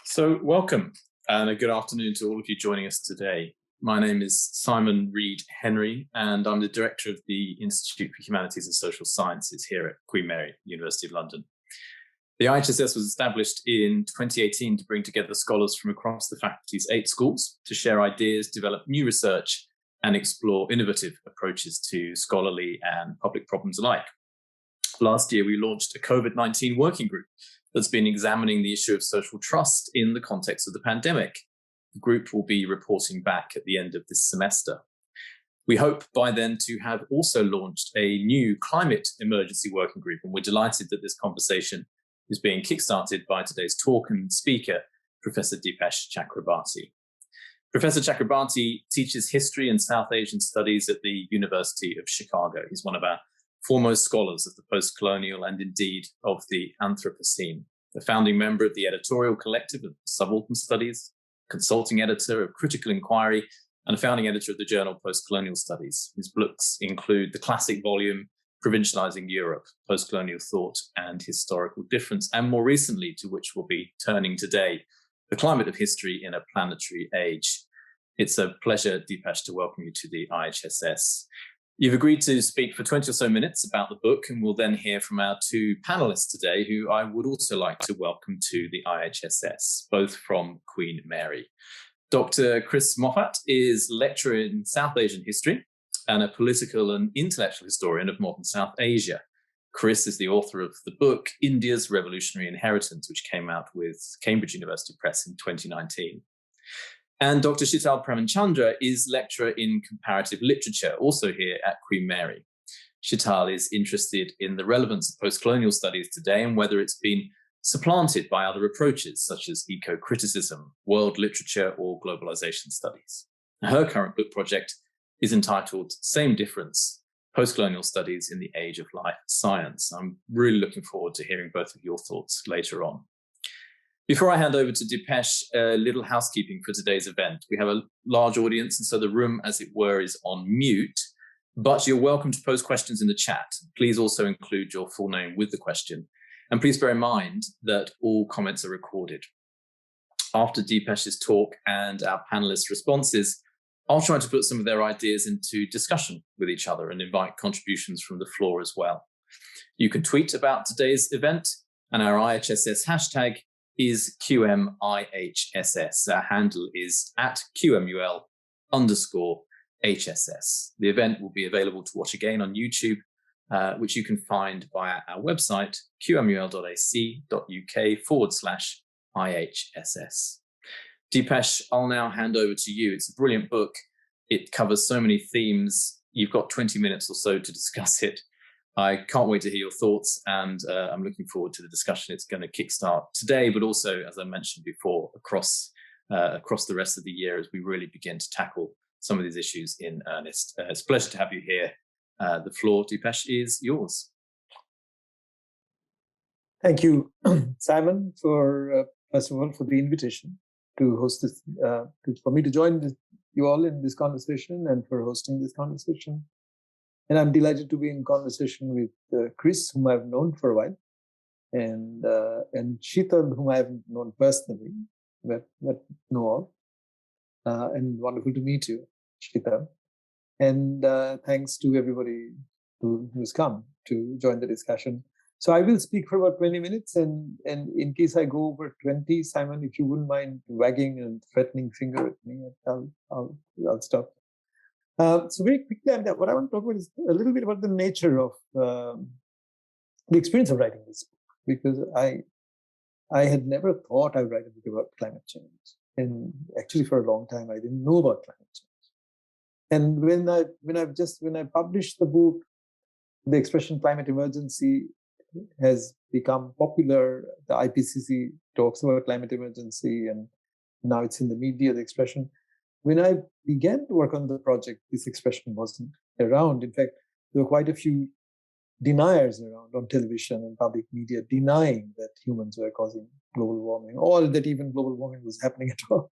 So welcome and a good afternoon to all of you joining us today. My name is Simon Reed Henry and I'm the Director of the Institute for Humanities and Social Sciences here at Queen Mary, University of London. The IHSS was established in 2018 to bring together scholars from across the faculty's 8 schools to share ideas, develop new research and explore innovative approaches to scholarly and public problems alike. Last year, we launched a COVID-19 working group that's been examining the issue of social trust in the context of the pandemic. The group will be reporting back at the end of this semester. We hope by then to have also launched a new climate emergency working group, and we're delighted that this conversation is being kickstarted by today's talk and speaker, Professor Dipesh Chakrabarty. Professor Chakrabarty teaches history and South Asian studies at the University of Chicago. He's one of our foremost scholars of the post-colonial and indeed of the Anthropocene, the founding member of the editorial collective of Subaltern Studies, consulting editor of Critical Inquiry, and a founding editor of the journal Post-Colonial Studies. His books include the classic volume, Provincializing Europe, Post-Colonial Thought and Historical Difference, and more recently, to which we'll be turning today, The Climate of History in a Planetary Age. It's a pleasure, Dipesh, to welcome you to the IHSS. You've agreed to speak for 20 or so minutes about the book, and we'll then hear from our 2 panelists today, who I would also like to welcome to the IHSS, both from Queen Mary. Dr. Chris Moffat is lecturer in South Asian history and a political and intellectual historian of modern South Asia. Chris is the author of the book, India's Revolutionary Inheritance, which came out with Cambridge University Press in 2019. And Dr. Shital Pravinchandra is lecturer in comparative literature, also here at Queen Mary. Sheetal is interested in the relevance of post-colonial studies today and whether it's been supplanted by other approaches such as eco-criticism, world literature, or globalization studies. Her current book project is entitled Same Difference, Post-Colonial Studies in the Age of Life Science. I'm really looking forward to hearing both of your thoughts later on. Before I hand over to Dipesh, a little housekeeping for today's event. We have a large audience, and so the room, as it were, is on mute, but you're welcome to pose questions in the chat. Please also include your full name with the question. And please bear in mind that all comments are recorded. After Dipesh's talk and our panelists' responses, I'll try to put some of their ideas into discussion with each other and invite contributions from the floor as well. You can tweet about today's event, and our IHSS hashtag is QMIHSS. Our handle is at QMUL_HSS. The event will be available to watch again on YouTube, which you can find via our website, qmul.ac.uk/IHSS. Dipesh, I'll now hand over to you. It's a brilliant book. It covers so many themes. You've got 20 minutes or so to discuss it. I can't wait to hear your thoughts, and I'm looking forward to the discussion it's going to kickstart today, but also, as I mentioned before, across the rest of the year as we really begin to tackle some of these issues in earnest. It's a pleasure to have you here. The floor, Dipesh, is yours. Thank you, Simon, for first of all, for the invitation to host this, for me to join you all in this conversation and for hosting this conversation. And I'm delighted to be in conversation with Chris, whom I've known for a while, and Sheetal, whom I haven't known personally, but know of. And wonderful to meet you, Sheetal. And thanks to everybody who's come to join the discussion. So I will speak for about 20 minutes, and in case I go over 20, Simon, if you wouldn't mind wagging and threatening finger at me, I'll stop. So very quickly, what I want to talk about is a little bit about the nature of the experience of writing this book, because I had never thought I'd write a book about climate change. And actually for a long time, I didn't know about climate change. And when I published the book, the expression climate emergency has become popular. The IPCC talks about climate emergency, and now it's in the media, the expression. When I began to work on the project, this expression wasn't around. In fact, there were quite a few deniers around on television and public media denying that humans were causing global warming, or that even global warming was happening at all.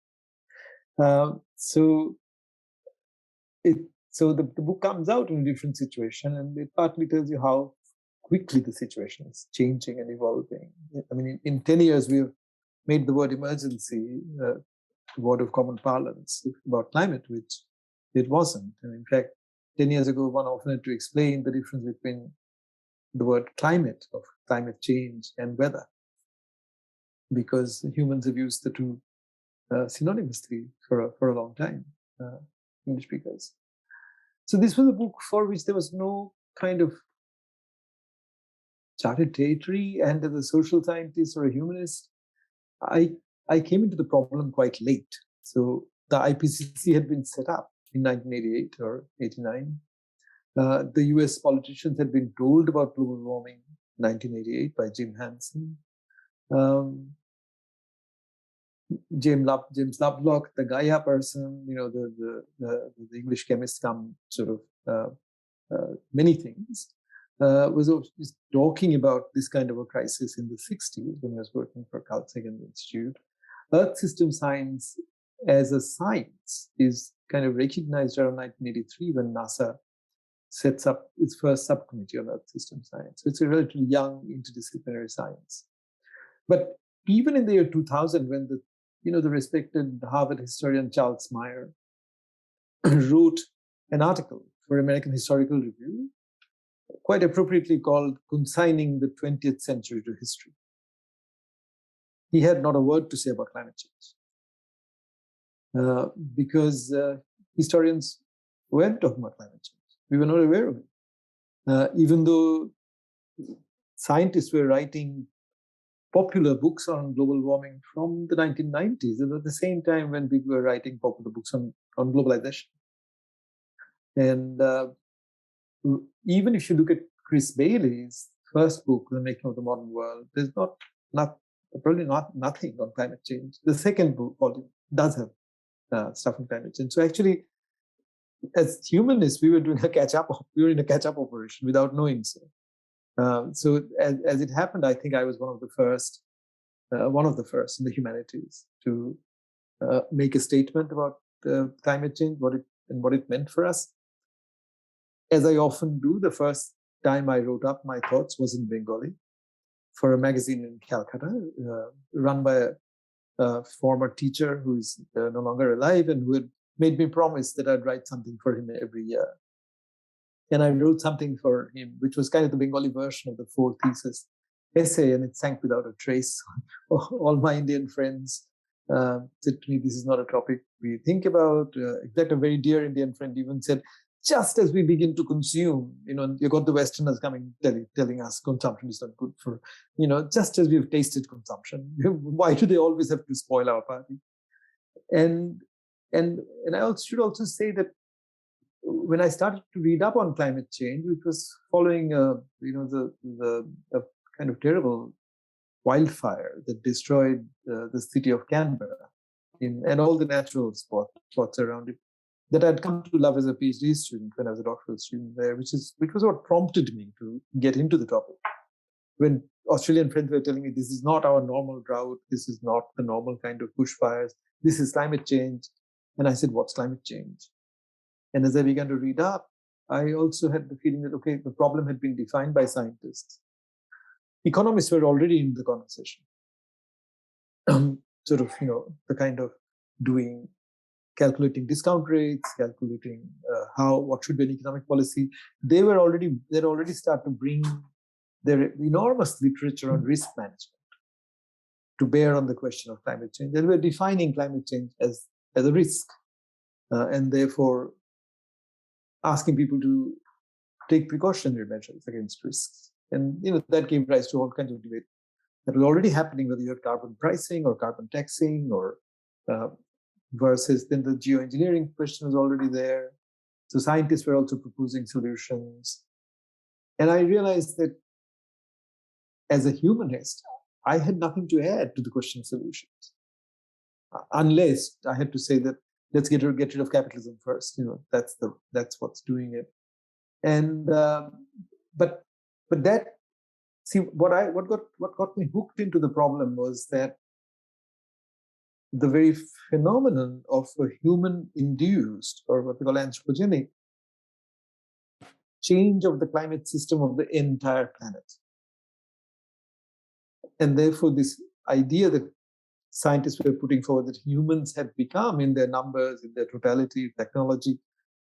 So the book comes out in a different situation, and it partly tells you how quickly the situation is changing and evolving. I mean, in 10 years, we've made the word emergency a word of common parlance about climate, which it wasn't. And in fact, 10 years ago, one often had to explain the difference between the word climate, of climate change, and weather, because humans have used the two synonymously for a long time, English speakers. So this was a book for which there was no kind of charted territory, and as a social scientist or a humanist, I came into the problem quite late. So the IPCC had been set up in 1988 or 89. The US politicians had been told about global warming in 1988 by Jim Hansen. James Lovelock, the Gaia person, the English chemist, come sort of many things, was always talking about this kind of a crisis in the 60s when I was working for Carl Sagan Institute. Earth system science as a science is kind of recognized around 1983 when NASA sets up its first subcommittee on Earth system science. So it's a relatively young interdisciplinary science. But even in the year 2000, when the respected Harvard historian Charles Meyer wrote an article for American Historical Review, quite appropriately called Consigning the 20th Century to History, he had not a word to say about climate change, because historians weren't talking about climate change. We were not aware of it. Even though scientists were writing popular books on global warming from the 1990s, and at the same time when people were writing popular books on globalization. And even if you look at Chris Bailey's first book, The Making of the Modern World, there's probably nothing on climate change. The second book does have stuff on climate change. So actually, as humanists, we were doing a catch-up. We were in a catch-up operation without knowing so. So as it happened, I think I was one of the first in the humanities to make a statement about climate change, what it meant for us. As I often do, the first time I wrote up my thoughts was in Bengali for a magazine in Calcutta, run by a former teacher who is no longer alive and who had made me promise that I'd write something for him every year. And I wrote something for him, which was kind of the Bengali version of the 4 thesis essay, and it sank without a trace. All my Indian friends said to me, this is not a topic we think about. In fact, a very dear Indian friend even said, just as we begin to consume, you got the Westerners coming telling us consumption is not good for, just as we've tasted consumption, why do they always have to spoil our party? And I should also say that when I started to read up on climate change, which was following, the kind of terrible wildfire that destroyed the city of Canberra and all the natural spots around it, that I'd come to love as a PhD student when I was a doctoral student there, which was what prompted me to get into the topic. When Australian friends were telling me, this is not our normal drought, this is not the normal kind of bushfires, this is climate change. And I said, what's climate change? And as I began to read up, I also had the feeling that, okay, the problem had been defined by scientists. Economists were already in the conversation. Sort of, the kind of calculating discount rates, calculating what should be an economic policy. They'd already started to bring their enormous literature on risk management to bear on the question of climate change. They were defining climate change as a risk, and therefore asking people to take precautionary measures against risks. And that gave rise to all kinds of debate that was already happening, whether you had carbon pricing or carbon taxing or versus then the geoengineering question was already there. So scientists were also proposing solutions. And I realized that as a humanist, I had nothing to add to the question of solutions, unless I had to say that let's get rid of capitalism first. That's what's doing it. And but that, see, what got me hooked into the problem was that the very phenomenon of a human-induced, or what we call anthropogenic, change of the climate system of the entire planet. And therefore, this idea that scientists were putting forward that humans had become, in their numbers, in their totality, technology,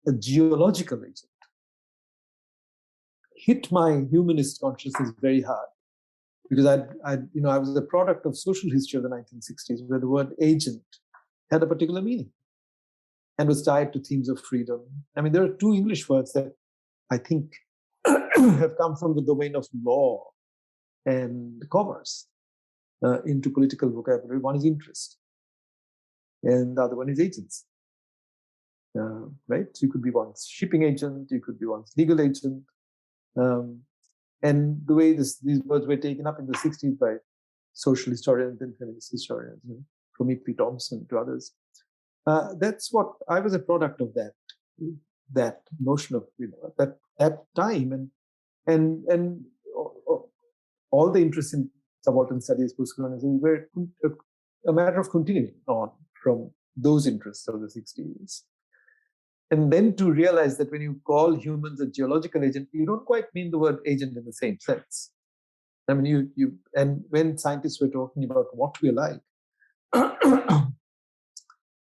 a geological agent, hit my humanist consciousness very hard, because I was a product of social history of the 1960s, where the word agent had a particular meaning and was tied to themes of freedom. I mean, there are two English words that I think have come from the domain of law and commerce into political vocabulary. One is interest, and the other one is agency. Right? So you could be one's shipping agent, you could be one's legal agent. And the way these words were taken up in the 60s by social historians and feminist historians, from E.P. Thompson to others, that's what I was a product of, that notion of that time, and all the interest in subaltern studies, postcolonialism, were a matter of continuing on from those interests of the 60s. And then to realize that when you call humans a geological agent, you don't quite mean the word agent in the same sense. I mean, and when scientists were talking about what we're like,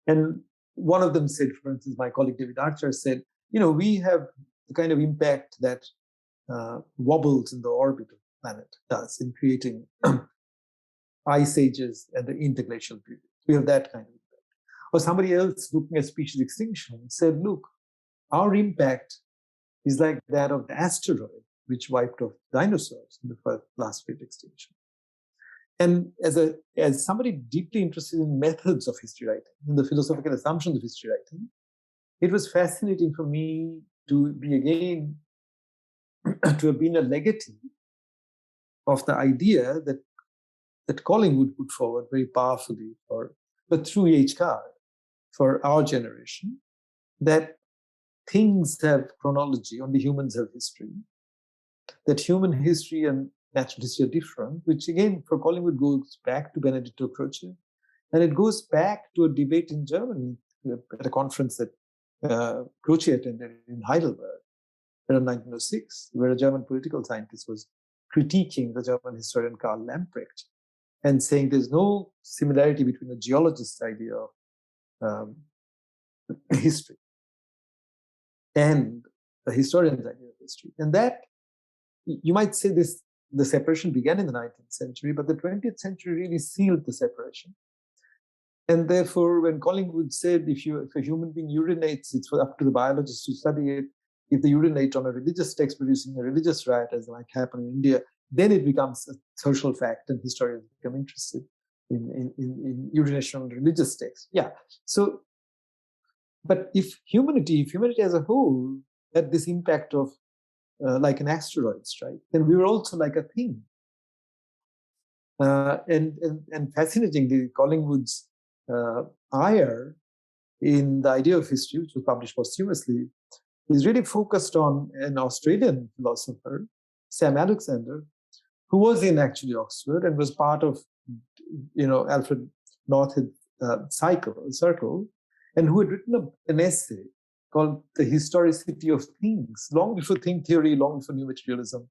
and one of them said, for instance, my colleague David Archer said, we have the kind of impact that wobbles in the orbit of the planet does in creating ice ages and the interglacial period. We have that kind of impact. Or somebody else looking at species extinction said, look, our impact is like that of the asteroid which wiped off dinosaurs in the last great extinction. And as somebody deeply interested in methods of history writing, in the philosophical assumptions of history writing, it was fascinating for me to be again, to have been a legatee of the idea that Collingwood put forward very powerfully, but through E.H. Carr, for our generation, that things have chronology, only humans have history, that human history and natural history are different, which again, for Collingwood, goes back to Benedetto Croce, and it goes back to a debate in Germany at a conference that Croce attended in Heidelberg in 1906, where a German political scientist was critiquing the German historian Karl Lamprecht and saying there's no similarity between a geologist's idea of history and the historian's idea of history. And that, you might say the separation began in the 19th century, but the 20th century really sealed the separation. And therefore, when Collingwood said, if a human being urinates, it's up to the biologist to study it. If they urinate on a religious text producing a religious riot, as like happened in India, then it becomes a social fact, and historians become interested in urination on religious texts. Yeah. So, but if humanity as a whole had this impact of like an asteroid strike, then we were also like a thing. And fascinatingly, Collingwood's ire in the idea of history, which was published posthumously, is really focused on an Australian philosopher, Sam Alexander, who was in actually Oxford and was part of, Alfred Northhead's circle, and who had written an essay called The Historicity of Things, long before Thing Theory, long before New Materialism,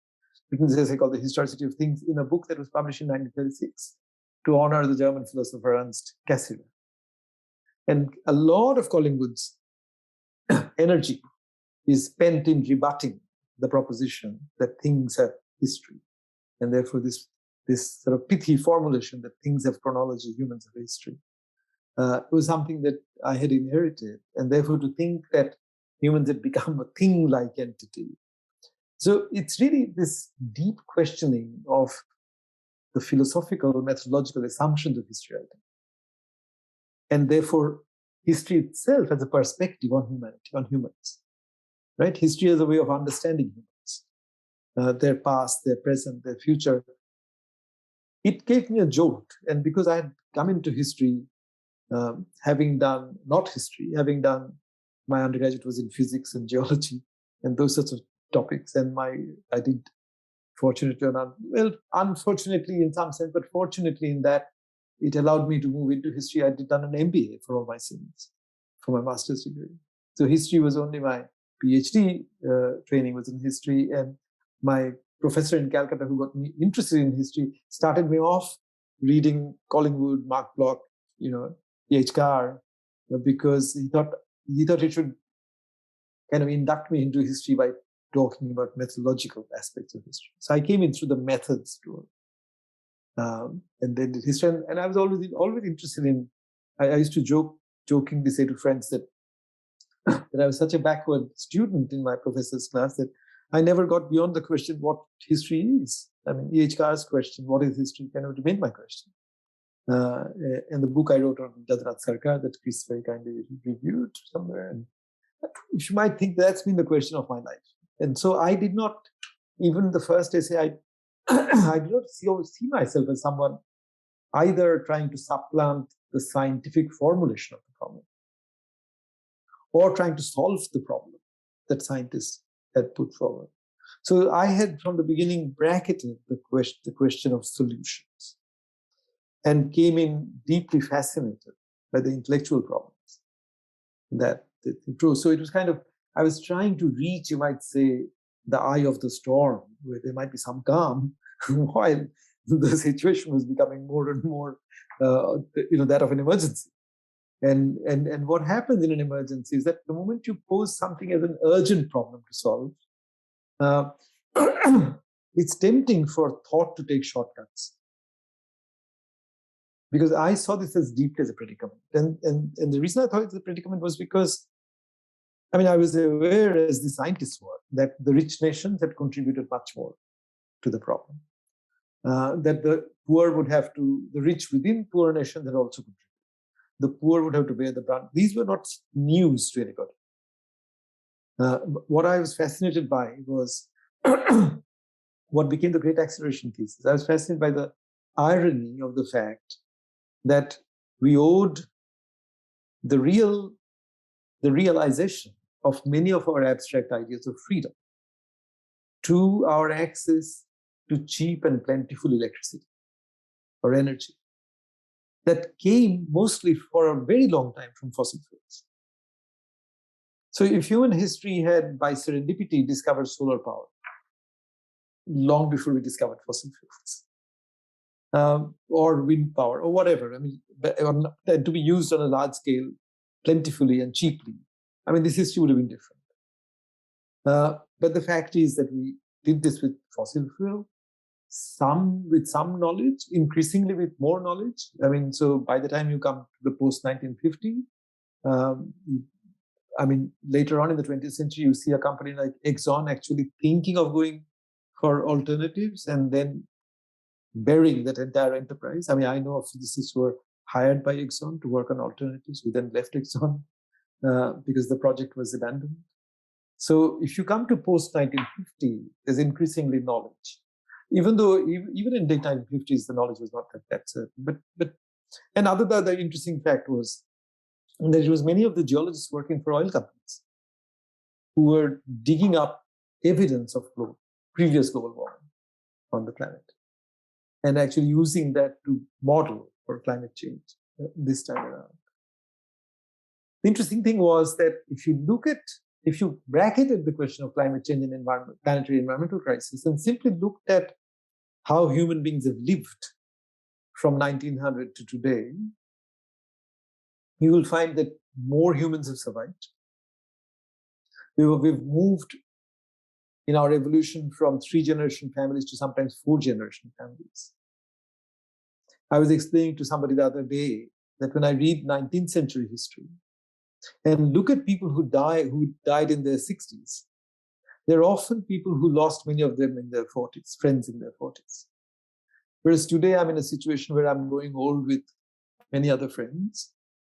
written this essay called The Historicity of Things in a book that was published in 1936 to honor the German philosopher Ernst Cassirer. And a lot of Collingwood's energy is spent in rebutting the proposition that things have history. And therefore, this sort of pithy formulation that things have chronology, humans have history, was something that I had inherited. And therefore, to think that humans had become a thing-like entity. So it's really this deep questioning of the philosophical, methodological assumptions of history writing. And therefore, history itself as a perspective on humanity, on humans. Right? History as a way of understanding humans, their past, their present, their future. It gave me a jolt. And because I had come into history, having done my undergraduate was in physics and geology and those sorts of topics. And I did, fortunately, unfortunately in some sense, but fortunately in that it allowed me to move into history. I did done an MBA for all my sins, for my master's degree. So history was only my PhD training was in history, and my professor in Calcutta who got me interested in history started me off reading Collingwood, Mark Bloch, E.H. Carr, because he thought he should kind of induct me into history by talking about methodological aspects of history. So I came in through the methods door, and then did history. And I was always interested in. I used to jokingly say to friends that I was such a backward student in my professor's class that I never got beyond the question what history is. I mean, E.H. Carr's question, what is history, kind of remained my question. And the book I wrote on Jadrat Sarkar that Chris very kindly reviewed somewhere. And you might think that's been the question of my life. And so I did not, even the first essay, I did not see myself as someone either trying to supplant the scientific formulation of the problem or trying to solve the problem that scientists had put forward. So I had from the beginning bracketed the question of solutions and came in deeply fascinated by the intellectual problems that improve. So it was kind of, I was trying to reach, you might say, the eye of the storm, where there might be some calm, while the situation was becoming more and more, that of an emergency. And what happens in an emergency is that the moment you pose something as an urgent problem to solve, it's tempting for thought to take shortcuts. Because I saw this as deeply as a predicament. And the reason I thought it's a predicament was because, I was aware, as the scientists were, that the rich nations had contributed much more to the problem. That the poor would have to, the rich within poor nations had also contributed. The poor would have to bear the brunt. These were not news to anybody. What I was fascinated by was what became the great acceleration thesis. I was fascinated by the irony of the fact that we owed the realization of many of our abstract ideas of freedom to our access to cheap and plentiful electricity or energy that came mostly for a very long time from fossil fuels. So if human history had, by serendipity, discovered solar power long before we discovered fossil fuels, or wind power, or whatever, to be used on a large scale, plentifully and cheaply, this history would have been different. But the fact is that we did this with fossil fuel, with some knowledge, increasingly with more knowledge. So by the time you come to the post-1950, later on in the 20th century, you see a company like Exxon actually thinking of going for alternatives and then burying that entire enterprise. I know of physicists who were hired by Exxon to work on alternatives who then left Exxon because the project was abandoned. So if you come to post-1950, there's increasingly knowledge. Even though, even in the 1950s, the knowledge was not that certain. But another interesting fact was that it was many of the geologists working for oil companies who were digging up evidence of previous global warming on the planet and actually using that to model for climate change this time around. The interesting thing was that if you bracketed the question of climate change and planetary environmental crisis and simply looked at how human beings have lived from 1900 to today, you will find that more humans have survived. We've moved in our evolution from 3-generation families to sometimes 4-generation families. I was explaining to somebody the other day that when I read 19th century history and look at people who died in their 60s, they're often people who lost many of them in their 40s, friends in their 40s. Whereas today I'm in a situation where I'm growing old with many other friends.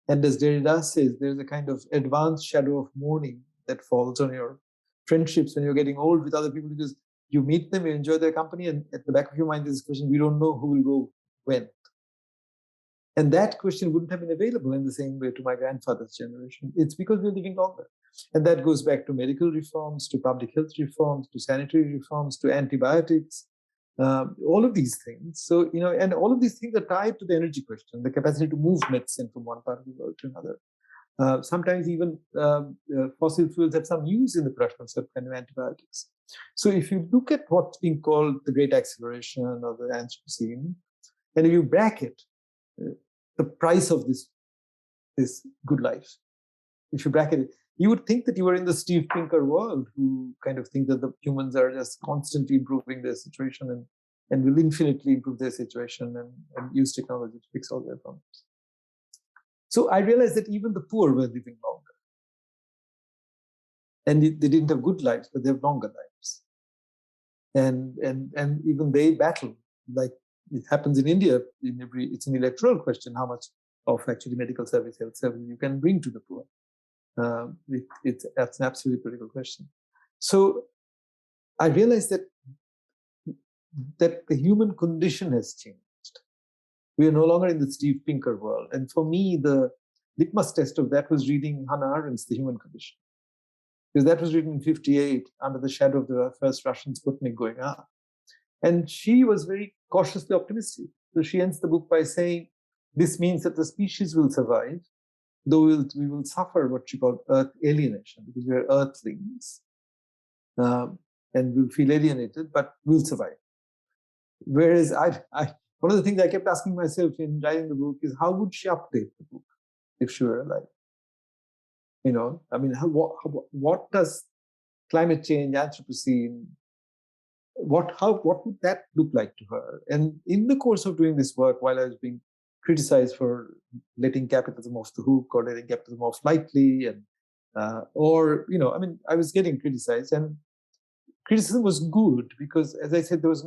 And as Derrida says, there's a kind of advanced shadow of mourning that falls on your friendships when you're getting old with other people, because you meet them, you enjoy their company, and at the back of your mind is this question, we don't know who will go when. And that question wouldn't have been available in the same way to my grandfather's generation. It's because we're living longer. And that goes back to medical reforms, to public health reforms, to sanitary reforms, to antibiotics, all of these things. So, and all of these things are tied to the energy question, the capacity to move medicine from one part of the world to another. Sometimes even fossil fuels have some use in the production of certain kind of antibiotics. So if you look at what's being called the Great Acceleration or the Anthropocene, and if you bracket the price of this good life. If you bracket it, you would think that you were in the Steve Pinker world, who kind of think that the humans are just constantly improving their situation and will infinitely improve their situation and use technology to fix all their problems. So I realized that even the poor were living longer. And they didn't have good lives, but they have longer lives. And even they battle, like it happens in India. It's an electoral question how much of actually medical service, health service you can bring to the poor. That's an absolutely critical question. So I realized that the human condition has changed. We are no longer in the Steve Pinker world. And for me, the litmus test of that was reading Hannah Arendt's The Human Condition. Because that was written in 1958 under the shadow of the first Russian Sputnik going up. And she was very cautiously optimistic. So she ends the book by saying, this means that the species will survive, though we will suffer what she called earth alienation, because we are earthlings, and we'll feel alienated, but we'll survive. Whereas one of the things I kept asking myself in writing the book is, how would she update the book if she were alive? You know, I mean, what does climate change, Anthropocene, what would that look like to her? And in the course of doing this work, while I was being criticized for letting capitalism off the hook or letting capitalism off lightly, and or you know, I mean, I was getting criticized, and criticism was good because, as I said, it was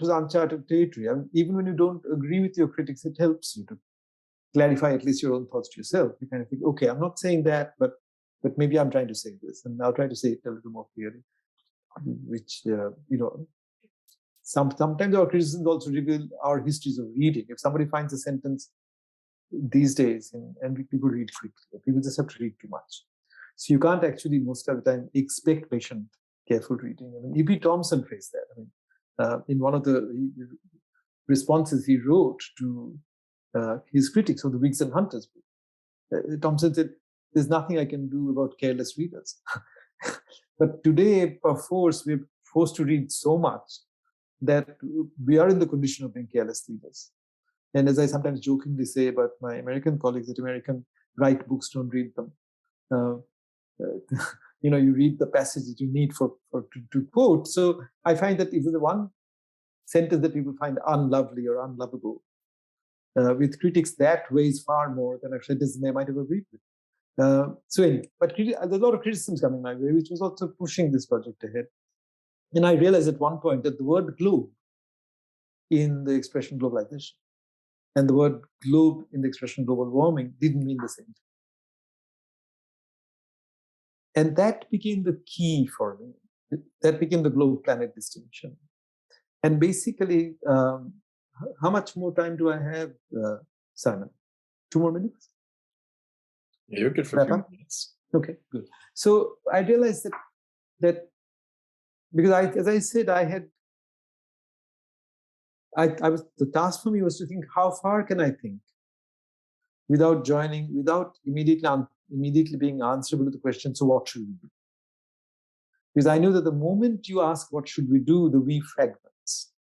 uncharted territory. I mean, even when you don't agree with your critics, it helps you to clarify at least your own thoughts to yourself. You kind of think, okay, I'm not saying that, but maybe I'm trying to say this, and I'll try to say it a little more clearly. Which you know, sometimes our criticisms also reveal our histories of reading. If somebody finds a sentence these days, and people read quickly, people just have to read too much. So you can't actually most of the time expect patient, careful reading. I mean, E.P. Thompson phrased that. I mean, in one of the responses he wrote to his critics of the Whigs and Hunters book, Thompson said, "There's nothing I can do about careless readers." But today, perforce, we're forced to read so much that we are in the condition of being careless readers. And as I sometimes jokingly say about my American colleagues, that Americans write books, don't read them. You know, you read the passage that you need to quote. So I find that if there's one sentence that people find unlovely or unlovable, with critics, that weighs far more than a sentence they might have agreed with. So anyway, but there's a lot of criticisms coming my way, which was also pushing this project ahead. And I realized at one point that the word globe in the expression globalization and the word globe in the expression global warming didn't mean the same thing. And that became the key for me. That became the globe-planet distinction. And basically, how much more time do I have, Simon? 2 more minutes? Yeah, you're good for a few minutes. Okay, good. So I realized that because as I said, the task for me was to think, how far can I think without immediately being answerable to the question, so what should we do? Because I knew that the moment you ask what should we do, the we fragments.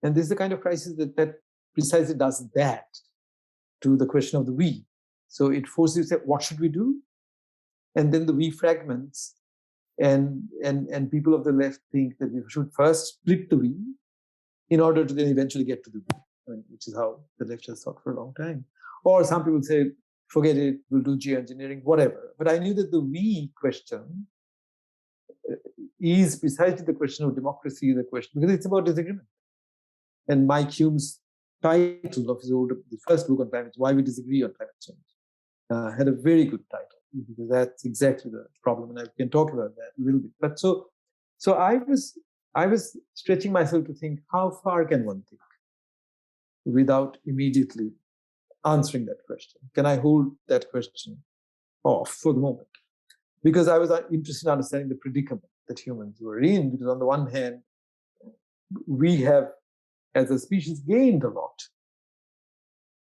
And this is the kind of crisis that precisely does that to the question of the we. So it forces you to say, what should we do? And then the we fragments, and people of the left think that we should first split the we in order to then eventually get to the we, which is how the left has thought for a long time. Or some people say, forget it, we'll do geoengineering, whatever. But I knew that the we question is precisely the question of democracy, the question, because it's about disagreement. And Mike Hume's title of the first book on climate, Why We Disagree on Climate Change, had a very good title, because that's exactly the problem, and I can talk about that a little bit. But so I was stretching myself to think, how far can one think without immediately answering that question? Can I hold that question off for the moment? Because I was interested in understanding the predicament that humans were in, because on the one hand, we have, as a species, gained a lot.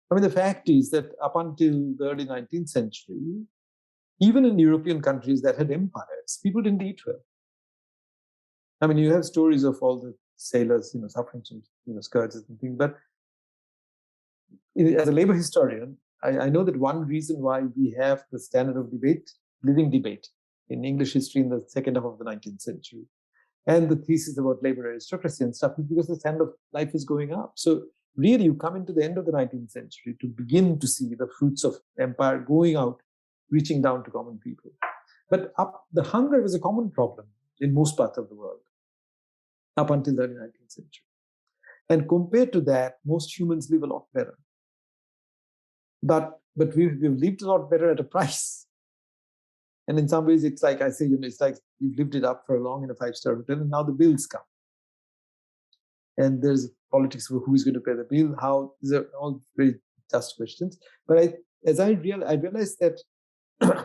I mean, the fact is that up until the early 19th century, even in European countries that had empires, people didn't eat well. I mean, you have stories of all the sailors, suffering from, scourges and things, but as a labor historian, I know that one reason why we have the standard of debate, living debate, in English history in the second half of the 19th century, and the thesis about labor aristocracy and stuff, is because the standard of life is going up. So really, you come into the end of the 19th century to begin to see the fruits of empire going out, reaching down to common people. But the hunger was a common problem in most parts of the world up until the early 19th century. And compared to that, most humans live a lot better. But we've lived a lot better at a price. And in some ways, it's like I say, it's like you've lived it up for long in a five-star hotel, and now the bills come. And there's politics of who's going to pay the bill, how. These are all very just questions. But I realized that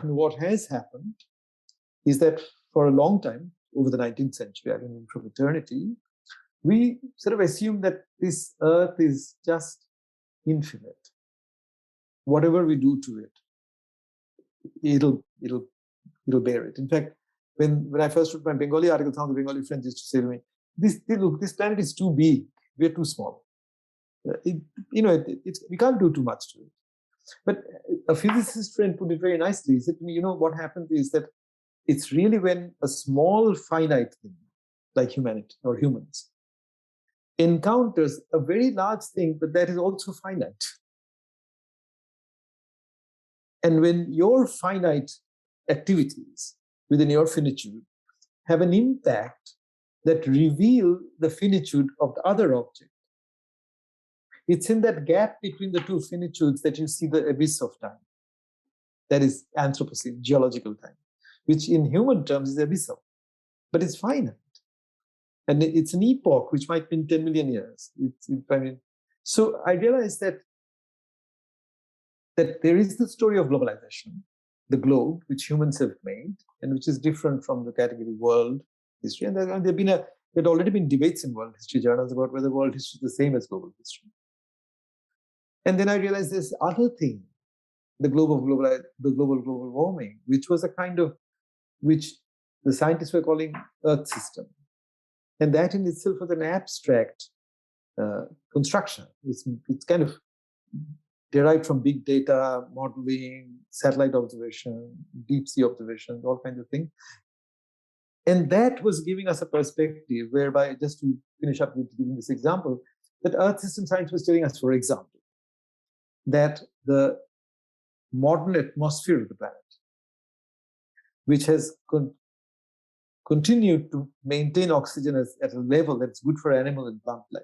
what has happened is that for a long time, over the 19th century, I mean, from eternity, we sort of assume that this earth is just infinite. Whatever we do to it, it'll bear it. In fact, when I first wrote my Bengali article, some of the Bengali friends used to say to me, this planet is too big, we're too small. We can't do too much to it. But a physicist friend put it very nicely. He said to me, what happened is that it's really when a small finite thing, like humanity or humans, encounters a very large thing, but that is also finite. And when your finite activities within your finitude have an impact that reveal the finitude of the other object, it's in that gap between the two finitudes that you see the abyss of time. That is Anthropocene, geological time, which in human terms is abyssal, but it's finite. And it's an epoch which might be 10 million years. So I realized that there is the story of globalization, the globe, which humans have made, and which is different from the category world history. And there had already been debates in world history journals about whether world history is the same as global history. And then I realized this other thing, the global warming, which was a kind of, which the scientists were calling Earth system. And that in itself was an abstract construction. It's kind of derived from big data, modeling, satellite observation, deep sea observation, all kinds of things. And that was giving us a perspective whereby, just to finish up with giving this example, that Earth system science was telling us, for example, that the modern atmosphere of the planet, which has continued to maintain oxygen at a level that's good for animal and plant life,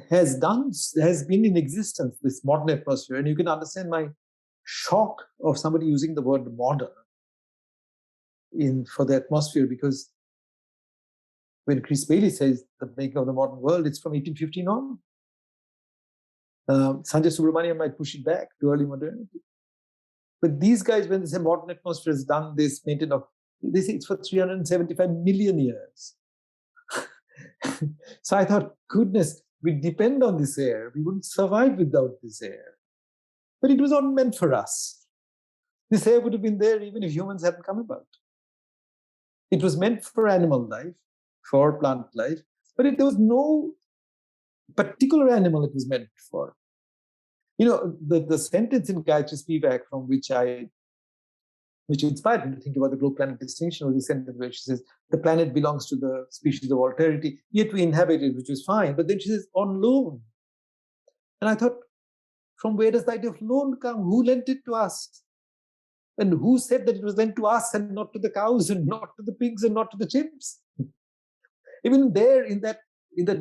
has been in existence, this modern atmosphere. And you can understand my shock of somebody using the word modern for the atmosphere, because when Chris Bailey says the making of the modern world, it's from 1815 on. Sanjay Subramanian might push it back to early modernity. But these guys, when they say modern atmosphere has done this, maintained, they say it's for 375 million years. So I thought, goodness, we depend on this air. We wouldn't survive without this air. But it was not meant for us. This air would have been there even if humans hadn't come about. It was meant for animal life, for plant life, but there was no particular animal it was meant for. The sentence in Gayatri Spivak, from which inspired me to think about the globe-planet distinction, was the sentence where she says, the planet belongs to the species of alterity, yet we inhabit it, which is fine. But then she says, on loan. And I thought, from where does the idea of loan come? Who lent it to us? And who said that it was lent to us and not to the cows and not to the pigs and not to the chimps? Even there, in that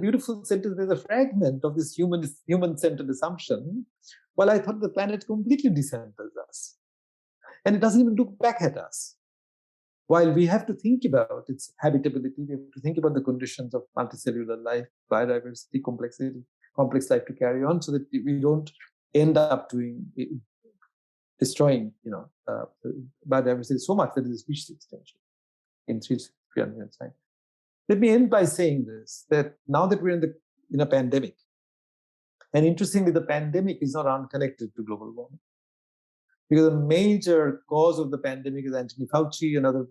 beautiful sentence, there's a fragment of this human-centered assumption. Well, I thought the planet completely decenters us. And it doesn't even look back at us. While we have to think about its habitability, we have to think about the conditions of multicellular life, biodiversity, complex life to carry on, so that we don't end up destroying, biodiversity so much that it is species extinction in 300 years' time. Let me end by saying this, that now that we're in a pandemic, and interestingly, the pandemic is not unconnected to global warming. Because a major cause of the pandemic, as Anthony Fauci and other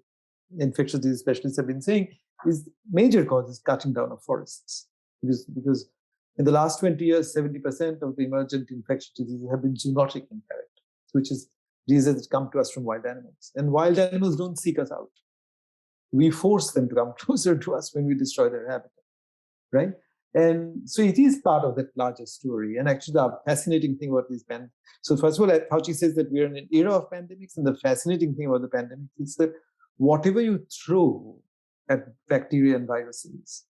infectious disease specialists have been saying, is major cause is cutting down of forests. because in the last 20 years, 70% of the emergent infectious diseases have been zoonotic in character, which is diseases that come to us from wild animals. And wild animals don't seek us out. We force them to come closer to us when we destroy their habitat, right? And so it is part of that larger story. And actually, the fascinating thing about these pandemics. So first of all, Fauci says that we're in an era of pandemics. And the fascinating thing about the pandemic is that whatever you throw at bacteria and viruses,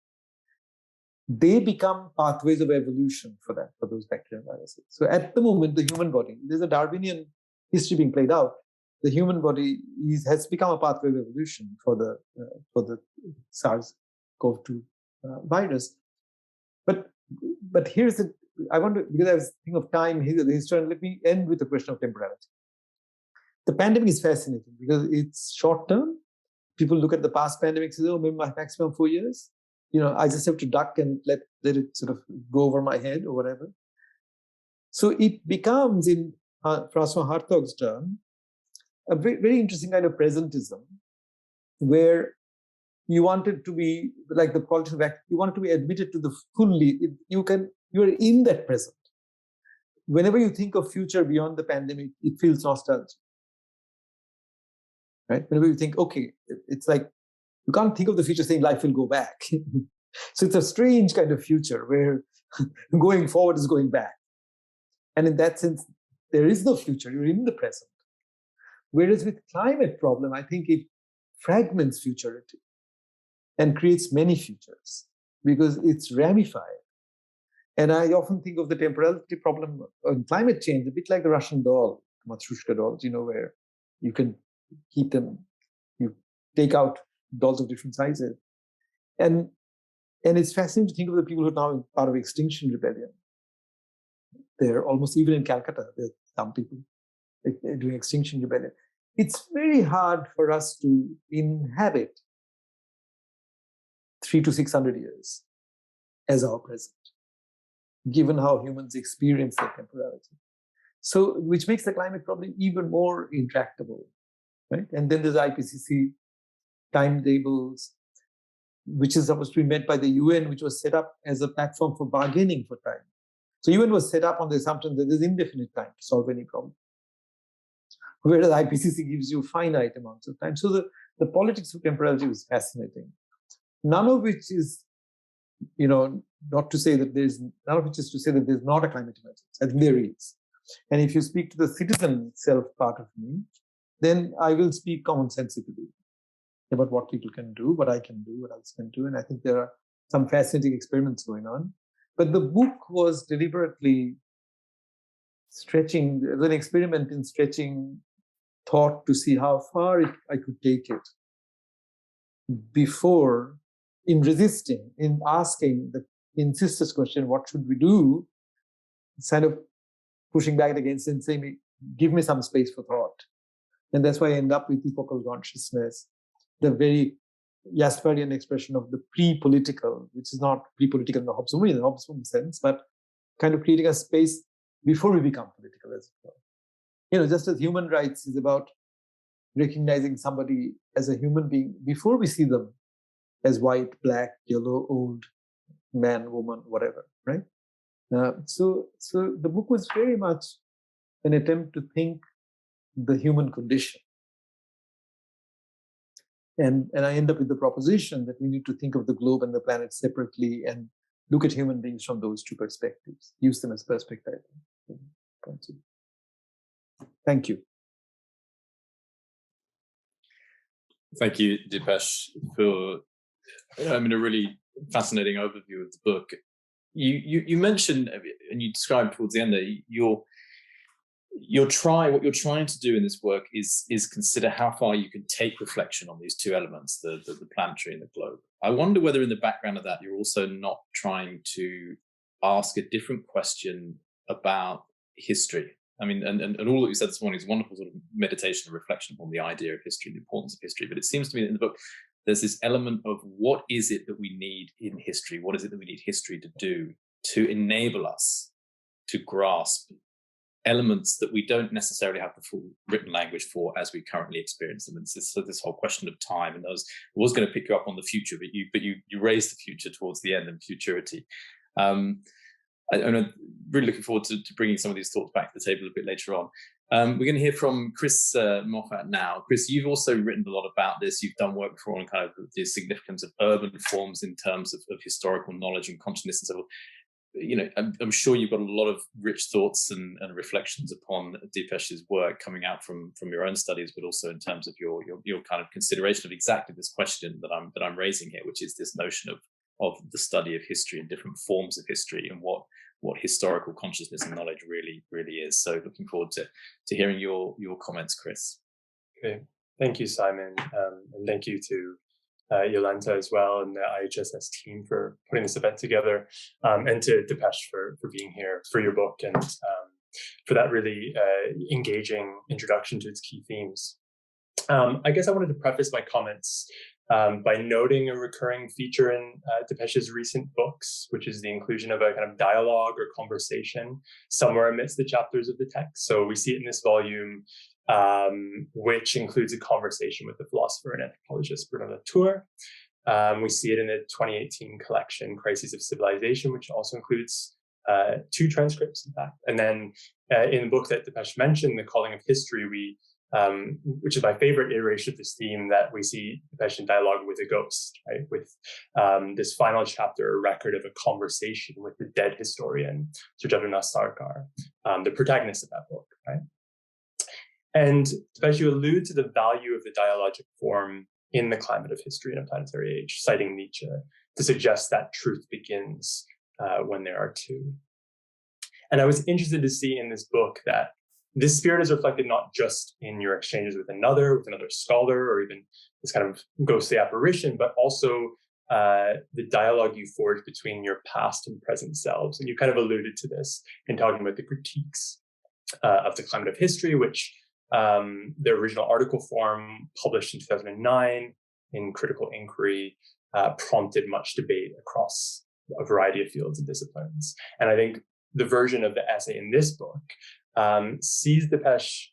they become pathways of evolution for those bacteria and viruses. So at the moment, the human body, there's a Darwinian history being played out. The human body has become a pathway of evolution for the SARS-CoV-2 virus. But here's the, I want to, because I was thinking of time, the historian, let me end with the question of temporality. The pandemic is fascinating because it's short term. People look at the past pandemics and say, oh, maybe my maximum 4 years. I just have to duck and let it sort of go over my head or whatever. So it becomes, in François Hartog's term, a very, very interesting kind of presentism, where you wanted to be like the political act, you wanted to be admitted to the fully, you are in that present. Whenever you think of future beyond the pandemic, it feels nostalgic. Right? Whenever you think, okay, it's like, you can't think of the future saying life will go back. So it's a strange kind of future where going forward is going back. And in that sense, there is no future, you're in the present. Whereas with climate problem, I think it fragments futurity and creates many futures because it's ramified. And I often think of the temporality problem in climate change a bit like the Russian doll, Matryoshka dolls, where you can keep them, you take out dolls of different sizes. And it's fascinating to think of the people who are now part of Extinction Rebellion. They're almost, even in Calcutta, there's some people doing Extinction Rebellion. It's very hard for us to inhabit 300 to 600 years as our present, given how humans experience their temporality. So, which makes the climate problem even more intractable, right? And then there's IPCC timetables, which is supposed to be met by the UN, which was set up as a platform for bargaining for time. So UN was set up on the assumption that there's indefinite time to solve any problem, whereas IPCC gives you finite amounts of time. So the politics of temporality was fascinating. None of which is, not to say that none of which is to say that there's not a climate emergency. I think there is. And if you speak to the citizen self part of me, then I will speak common sensibly about what people can do, what I can do, what else can do. And I think there are some fascinating experiments going on. But the book was deliberately stretching, an experiment in stretching thought to see how far I could take it before, in resisting, in asking the insistence question, what should we do? Kind of pushing back against and saying, give me some space for thought. And that's why I end up with epochal consciousness, the very Jasperian expression of the pre-political, which is not pre-political in the Hobsbawm sense, but kind of creating a space before we become political as well. Just as human rights is about recognizing somebody as a human being before we see them as white, black, yellow, old, man, woman, whatever, right? So the book was very much an attempt to think the human condition. And I end up with the proposition that we need to think of the globe and the planet separately and look at human beings from those two perspectives, use them as perspective. Thank you. Thank you, Dipesh, for a really fascinating overview of the book. You mentioned, and you described towards the end there, what you're trying to do in this work is consider how far you can take reflection on these two elements, the planetary and the globe. I wonder whether in the background of that, you're also not trying to ask a different question about history. And all that you said this morning is a wonderful sort of meditation and reflection on the idea of history, the importance of history. But it seems to me that in the book, there's this element of what is it that we need in history? What is it that we need history to do to enable us to grasp elements that we don't necessarily have the full written language for as we currently experience them. And so this whole question of time, and I was going to pick you up on the future, but you raised the future towards the end and futurity. I'm really looking forward to bringing some of these thoughts back to the table a bit later on. We're going to hear from Chris Moffat now. Chris, you've also written a lot about this. You've done work before on kind of the significance of urban forms in terms of historical knowledge and consciousness and so forth. You know, I'm sure you've got a lot of rich thoughts and reflections upon Dipesh's work coming out from your own studies, but also in terms of your kind of consideration of exactly this question that I'm raising here, which is this notion of the study of history and different forms of history and what historical consciousness and knowledge really is. So looking forward to hearing your comments, Chris. Okay, thank you, Simon, and thank you to Yolanta as well and the IHSS team for putting this event together, and to Dipesh for being here for your book and for that really engaging introduction to its key themes. I guess I wanted to preface my comments by noting a recurring feature in Dipesh's recent books, which is the inclusion of a kind of dialogue or conversation somewhere amidst the chapters of the text. So we see it in this volume, which includes a conversation with the philosopher and anthropologist Bruno Latour. We see it in the 2018 collection, Crises of Civilization, which also includes 2 transcripts, in fact. And then in the book that Dipesh mentioned, The Calling of History, which is my favorite iteration of this theme, that we see Dipesh in dialogue with a ghost, right? With this final chapter, a record of a conversation with the dead historian, Sir Jadranath Sarkar, the protagonist of that book, right? And Dipesh, you allude to the value of the dialogic form in the climate of history and a planetary age, citing Nietzsche, to suggest that truth begins when there are two. And I was interested to see in this book that this spirit is reflected not just in your exchanges with another scholar, or even this kind of ghostly apparition, but also the dialogue you forge between your past and present selves. And you kind of alluded to this in talking about the critiques of the climate of history, which the original article form published in 2009 in Critical Inquiry prompted much debate across a variety of fields and disciplines. And I think the version of the essay in this book sees Dipesh,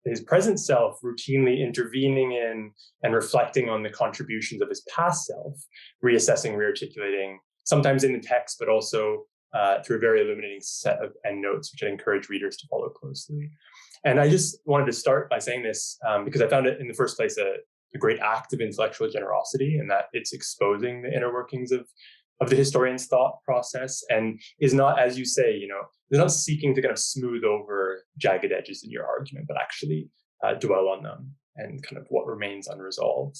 his present self, routinely intervening in and reflecting on the contributions of his past self, reassessing, rearticulating, sometimes in the text, but also through a very illuminating set of endnotes, which I encourage readers to follow closely. And I just wanted to start by saying this because I found it in the first place a great act of intellectual generosity, in that it's exposing the inner workings of the historian's thought process, and is not, as you say, they're not seeking to kind of smooth over jagged edges in your argument, but actually dwell on them and kind of what remains unresolved.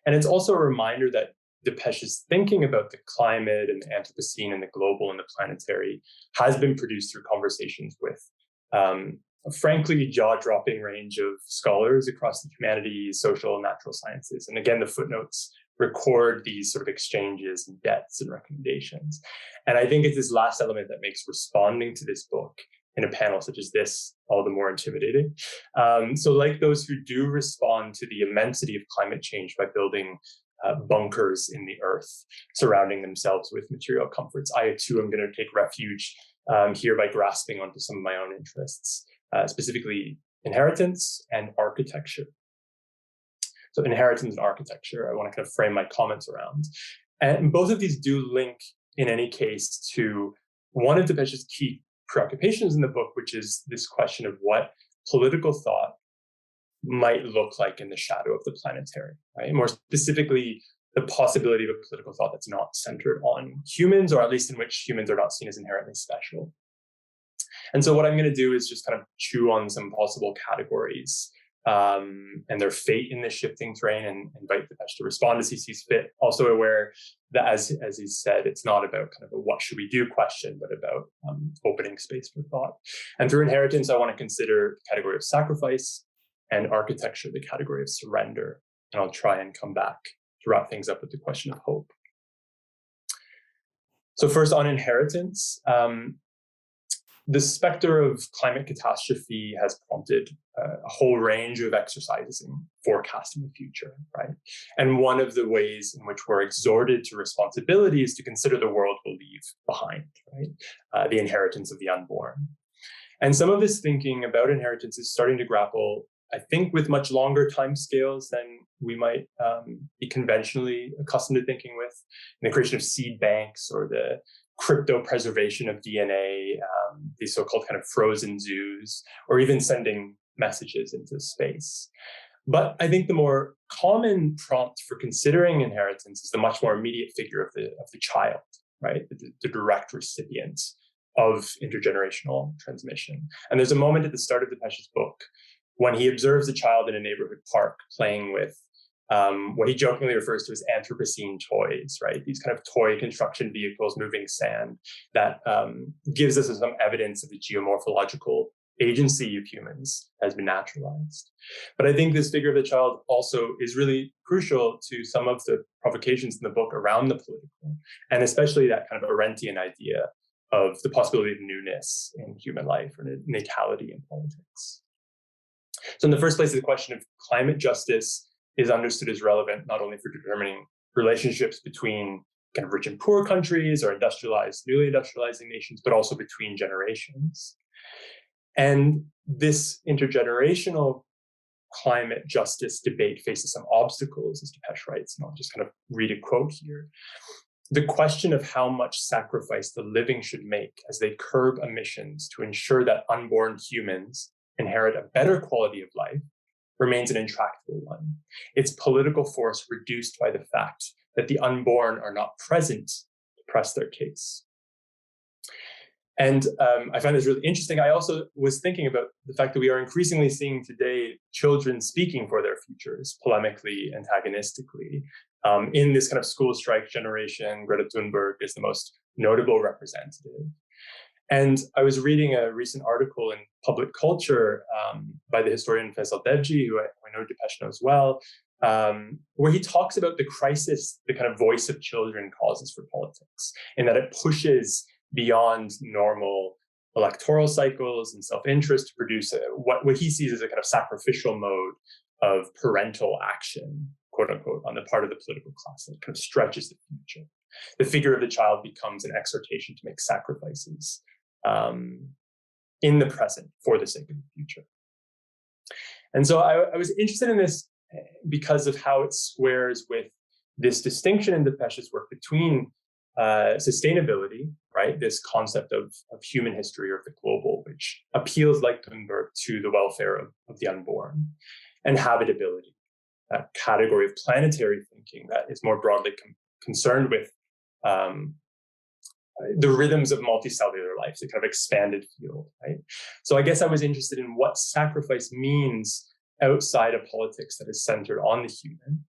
And it's also a reminder that Dipesh's thinking about the climate and the Anthropocene and the global and the planetary has been produced through conversations with a frankly jaw-dropping range of scholars across the humanities, social and natural sciences. And again, the footnotes record these sort of exchanges and depths and recommendations. And I think it's this last element that makes responding to this book in a panel such as this all the more intimidating. So like those who do respond to the immensity of climate change by building bunkers in the earth, surrounding themselves with material comforts, I too am going to take refuge here by grasping onto some of my own interests, specifically inheritance and architecture. So inheritance and architecture, I want to kind of frame my comments around. And both of these do link, in any case, to one of Dipesh's key preoccupations in the book, which is this question of what political thought might look like in the shadow of the planetary, right? More specifically, the possibility of a political thought that's not centered on humans, or at least in which humans are not seen as inherently special. And so what I'm going to do is just kind of chew on some possible categories and their fate in this shifting terrain, and invite Dipesh to respond as he sees fit. Also aware that, as he said, it's not about kind of a what should we do question, but about opening space for thought. And through inheritance, I want to consider the category of sacrifice, and architecture, the category of surrender. And I'll try and come back to wrap things up with the question of hope. So first, on inheritance, the specter of climate catastrophe has prompted a whole range of exercises in forecasting the future, right? And one of the ways in which we're exhorted to responsibility is to consider the world we'll leave behind, right? The inheritance of the unborn. And some of this thinking about inheritance is starting to grapple, I think, with much longer timescales than we might be conventionally accustomed to thinking with, in the creation of seed banks or the crypto-preservation of DNA, these so-called kind of frozen zoos, or even sending messages into space. But I think the more common prompt for considering inheritance is the much more immediate figure of the child, right? The direct recipient of intergenerational transmission. And there's a moment at the start of Dipesh's book when he observes a child in a neighborhood park playing with what he jokingly refers to as Anthropocene toys, right? These kind of toy construction vehicles moving sand that gives us some evidence of the geomorphological agency of humans has been naturalized. But I think this figure of the child also is really crucial to some of the provocations in the book around the political, and especially that kind of Arendtian idea of the possibility of newness in human life or natality in politics. So in the first place, the question of climate justice is understood as relevant not only for determining relationships between kind of rich and poor countries or industrialized, newly industrializing nations, but also between generations. And this intergenerational climate justice debate faces some obstacles, as Dipesh writes, and I'll just kind of read a quote here. The question of how much sacrifice the living should make as they curb emissions to ensure that unborn humans inherit a better quality of life remains an intractable one. Its political force reduced by the fact that the unborn are not present to press their case. And I find this really interesting. I also was thinking about the fact that we are increasingly seeing today children speaking for their futures, polemically, antagonistically. In this kind of school strike generation, Greta Thunberg is the most notable representative. And I was reading a recent article in Public Culture by the historian Faisal Debji, who I know Dipesh knows well, where he talks about the crisis the kind of voice of children causes for politics, in that it pushes beyond normal electoral cycles and self-interest to produce what he sees as a kind of sacrificial mode of parental action, quote unquote, on the part of the political class that kind of stretches the future. The figure of the child becomes an exhortation to make sacrifices in the present for the sake of the future. And so I was interested in this because of how it squares with this distinction in Dipesh's work between sustainability, right? This concept of human history or of the global, which appeals like Thunberg to the welfare of the unborn, and habitability, that category of planetary thinking that is more broadly concerned with the rhythms of multicellular life, the kind of expanded field, right? So I guess I was interested in what sacrifice means outside of politics that is centered on the human,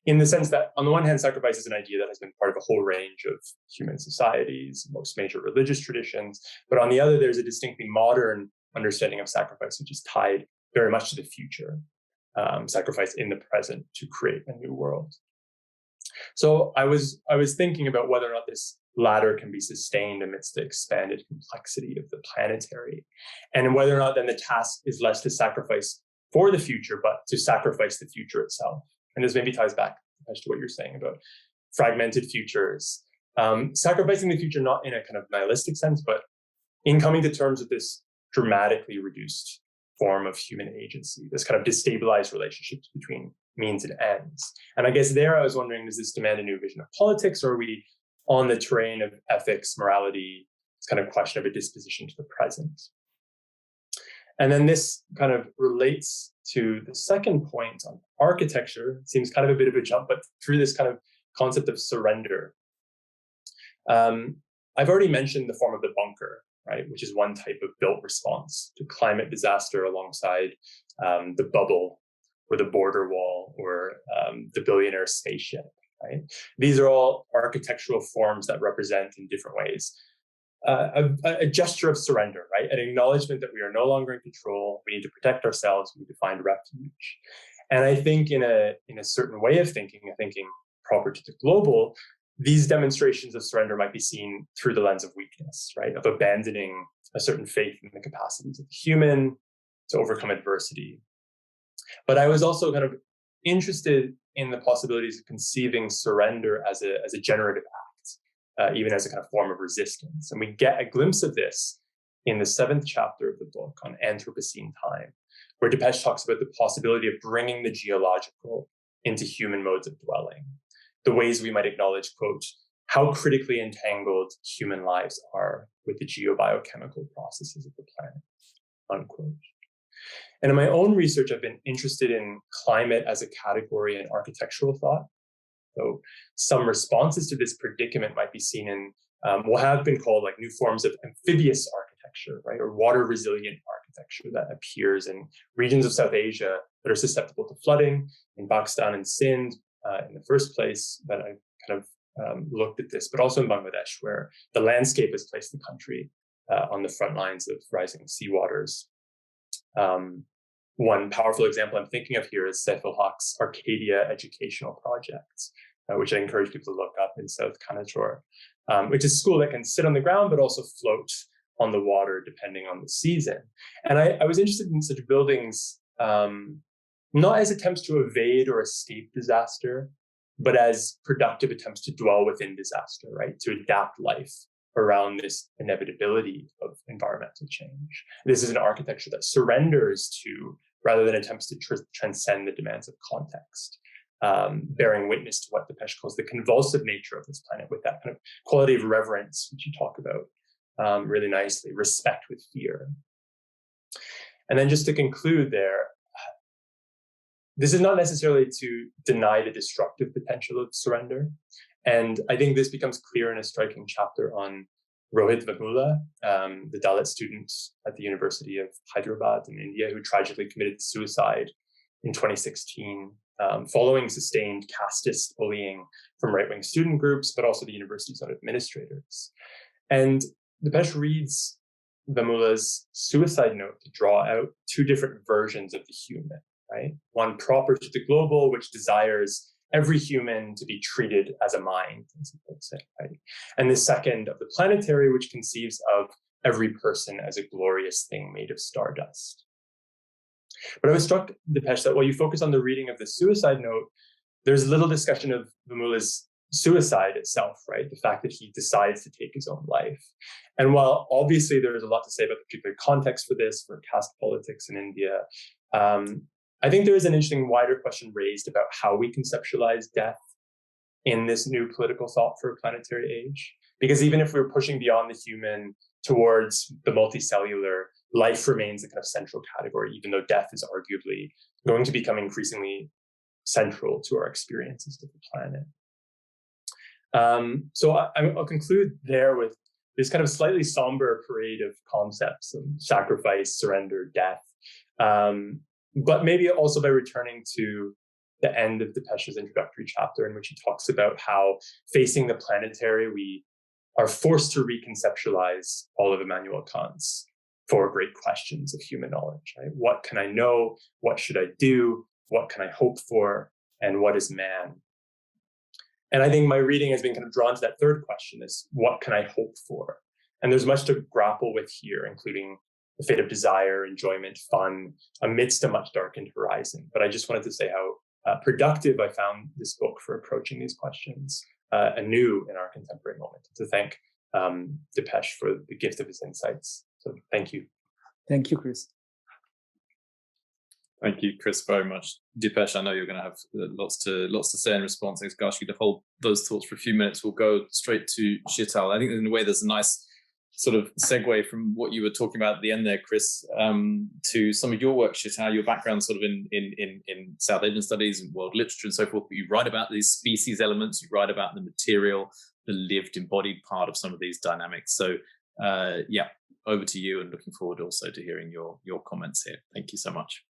in the sense that, on the one hand, sacrifice is an idea that has been part of a whole range of human societies, most major religious traditions. But on the other, there's a distinctly modern understanding of sacrifice, which is tied very much to the future, sacrifice in the present to create a new world. So I was thinking about whether or not this latter can be sustained amidst the expanded complexity of the planetary, and whether or not then the task is less to sacrifice for the future, but to sacrifice the future itself. And this maybe ties back to what you're saying about fragmented futures, sacrificing the future not in a kind of nihilistic sense, but in coming to terms with this dramatically reduced form of human agency, this kind of destabilized relationships between means and ends. And I guess there I was wondering, does this demand a new vision of politics, or are we on the terrain of ethics, morality, this kind of question of a disposition to the present? And then this kind of relates to the second point on architecture. It seems kind of a bit of a jump, but through this kind of concept of surrender. I've already mentioned the form of the bunker, right, which is one type of built response to climate disaster alongside the bubble or the border wall or the billionaire spaceship, right? These are all architectural forms that represent in different ways a gesture of surrender, right? An acknowledgement that we are no longer in control. We need to protect ourselves. We need to find refuge. And I think in a certain way of thinking, a thinking proper to the global, these demonstrations of surrender might be seen through the lens of weakness, right? Of abandoning a certain faith in the capacities of the human to overcome adversity. But I was also kind of interested in the possibilities of conceiving surrender as a generative act, even as a kind of form of resistance. And we get a glimpse of this in the 7th chapter of the book on Anthropocene time, where Dipesh talks about the possibility of bringing the geological into human modes of dwelling, the ways we might acknowledge, quote, how critically entangled human lives are with the geobiochemical processes of the planet, unquote. And in my own research, I've been interested in climate as a category in architectural thought. So some responses to this predicament might be seen in what have been called like new forms of amphibious architecture, right, or water resilient architecture that appears in regions of South Asia that are susceptible to flooding, in Pakistan and Sindh in the first place, that I kind of looked at this, but also in Bangladesh, where the landscape has placed the country on the front lines of rising seawaters. One powerful example I'm thinking of here is Saif ul-Haq's Arcadia educational project, which I encourage people to look up in South Kanator, which is a school that can sit on the ground, but also float on the water depending on the season. And I was interested in such buildings, not as attempts to evade or escape disaster, but as productive attempts to dwell within disaster, right? To adapt life around this inevitability of environmental change. This is an architecture that surrenders to, rather than attempts to transcend the demands of context, bearing witness to what Dipesh calls the convulsive nature of this planet, with that kind of quality of reverence, which you talk about really nicely, respect with fear. And then just to conclude there, this is not necessarily to deny the destructive potential of surrender. And I think this becomes clear in a striking chapter on Rohit Vemula, the Dalit student at the University of Hyderabad in India, who tragically committed suicide in 2016, following sustained casteist bullying from right-wing student groups, but also the university's own administrators. And Dipesh reads Vemula's suicide note to draw out two different versions of the human, right? One proper to the global, which desires every human to be treated as a mind, as he puts it, right? And the second of the planetary, which conceives of every person as a glorious thing made of stardust. But I was struck, Dipesh, that while you focus on the reading of the suicide note, there's little discussion of Vemula's suicide itself, right? The fact that he decides to take his own life. And while obviously there is a lot to say about the particular context for this, for caste politics in India, I think there is an interesting wider question raised about how we conceptualize death in this new political thought for a planetary age. Because even if we're pushing beyond the human towards the multicellular, life remains a kind of central category, even though death is arguably going to become increasingly central to our experiences of the planet. So I'll conclude there with this kind of slightly somber parade of concepts of sacrifice, surrender, death. But maybe also by returning to the end of Dipesh's introductory chapter, in which he talks about how facing the planetary, we are forced to reconceptualize all of Immanuel Kant's four great questions of human knowledge, right? What can I know? What should I do? What can I hope for? And what is man? And I think my reading has been kind of drawn to that third question, is what can I hope for? And there's much to grapple with here, including the fate of desire, enjoyment, fun, amidst a much darkened horizon. But I just wanted to say how productive I found this book for approaching these questions anew in our contemporary moment. To thank Dipesh for the gift of his insights. So thank you. Thank you, Chris. Thank you, Chris, very much. Dipesh, I know you're going to have lots to say in response. I ask you to hold those thoughts for a few minutes. We'll go straight to Sheetal. I think in a way there's a nice sort of segue from what you were talking about at the end there, Chris, to some of your work, Sheetal, your background sort of in South Asian studies and world literature and so forth. But you write about these species elements, you write about the material, the lived, embodied part of some of these dynamics. So yeah, over to you, and looking forward also to hearing your comments here. Thank you so much.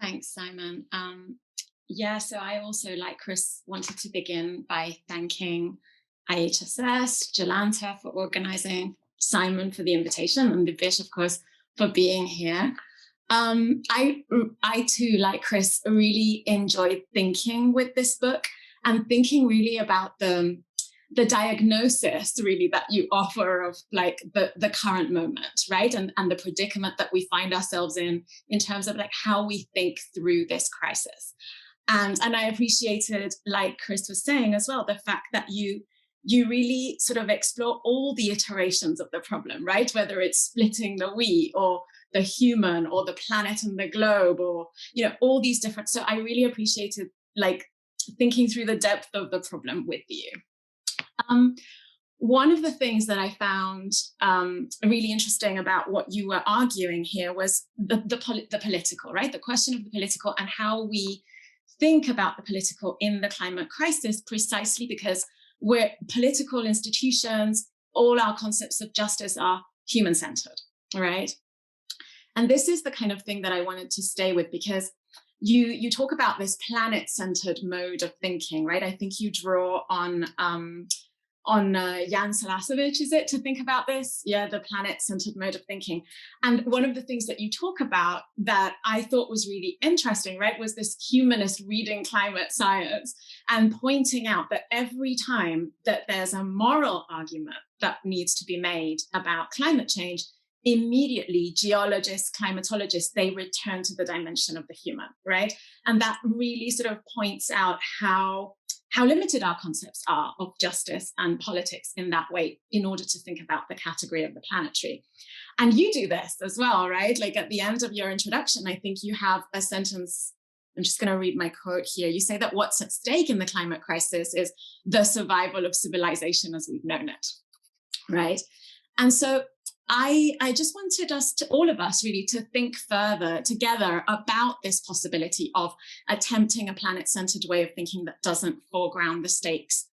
Thanks, Simon. Yeah, so I also, like Chris, wanted to begin by thanking IHSS, Jolanta for organizing, Simon for the invitation, and Dipesh, of course, for being here. I too, like Chris, really enjoyed thinking with this book and thinking really about the diagnosis really that you offer of like the current moment, right? And the predicament that we find ourselves in terms of like how we think through this crisis. And I appreciated, like Chris was saying as well, the fact that you you really sort of explore all the iterations of the problem, right? Whether it's splitting the we, or the human, or the planet and the globe, or, you know, all these different. So I really appreciated like thinking through the depth of the problem with you. One of the things that I found really interesting about what you were arguing here was the political, right? The question of the political and how we think about the political in the climate crisis, precisely because we're political institutions, all our concepts of justice are human-centered, right? And this is the kind of thing that I wanted to stay with, because you talk about this planet-centered mode of thinking, right? I think you draw on Jan Salasevic, is it, to think about this? Yeah, the planet-centered mode of thinking. And one of the things that you talk about that I thought was really interesting, right, was this humanist reading climate science and pointing out that every time that there's a moral argument that needs to be made about climate change, immediately geologists, climatologists, they return to the dimension of the human, right? And that really sort of points out how limited our concepts are of justice and politics in that way, in order to think about the category of the planetary. And you do this as well, right? Like at the end of your introduction, I think you have a sentence, I'm just going to read my quote here. You say that what's at stake in the climate crisis is the survival of civilization as we've known it, right? And so I just wanted us to, all of us really, to think further together about this possibility of attempting a planet-centered way of thinking that doesn't foreground the stakes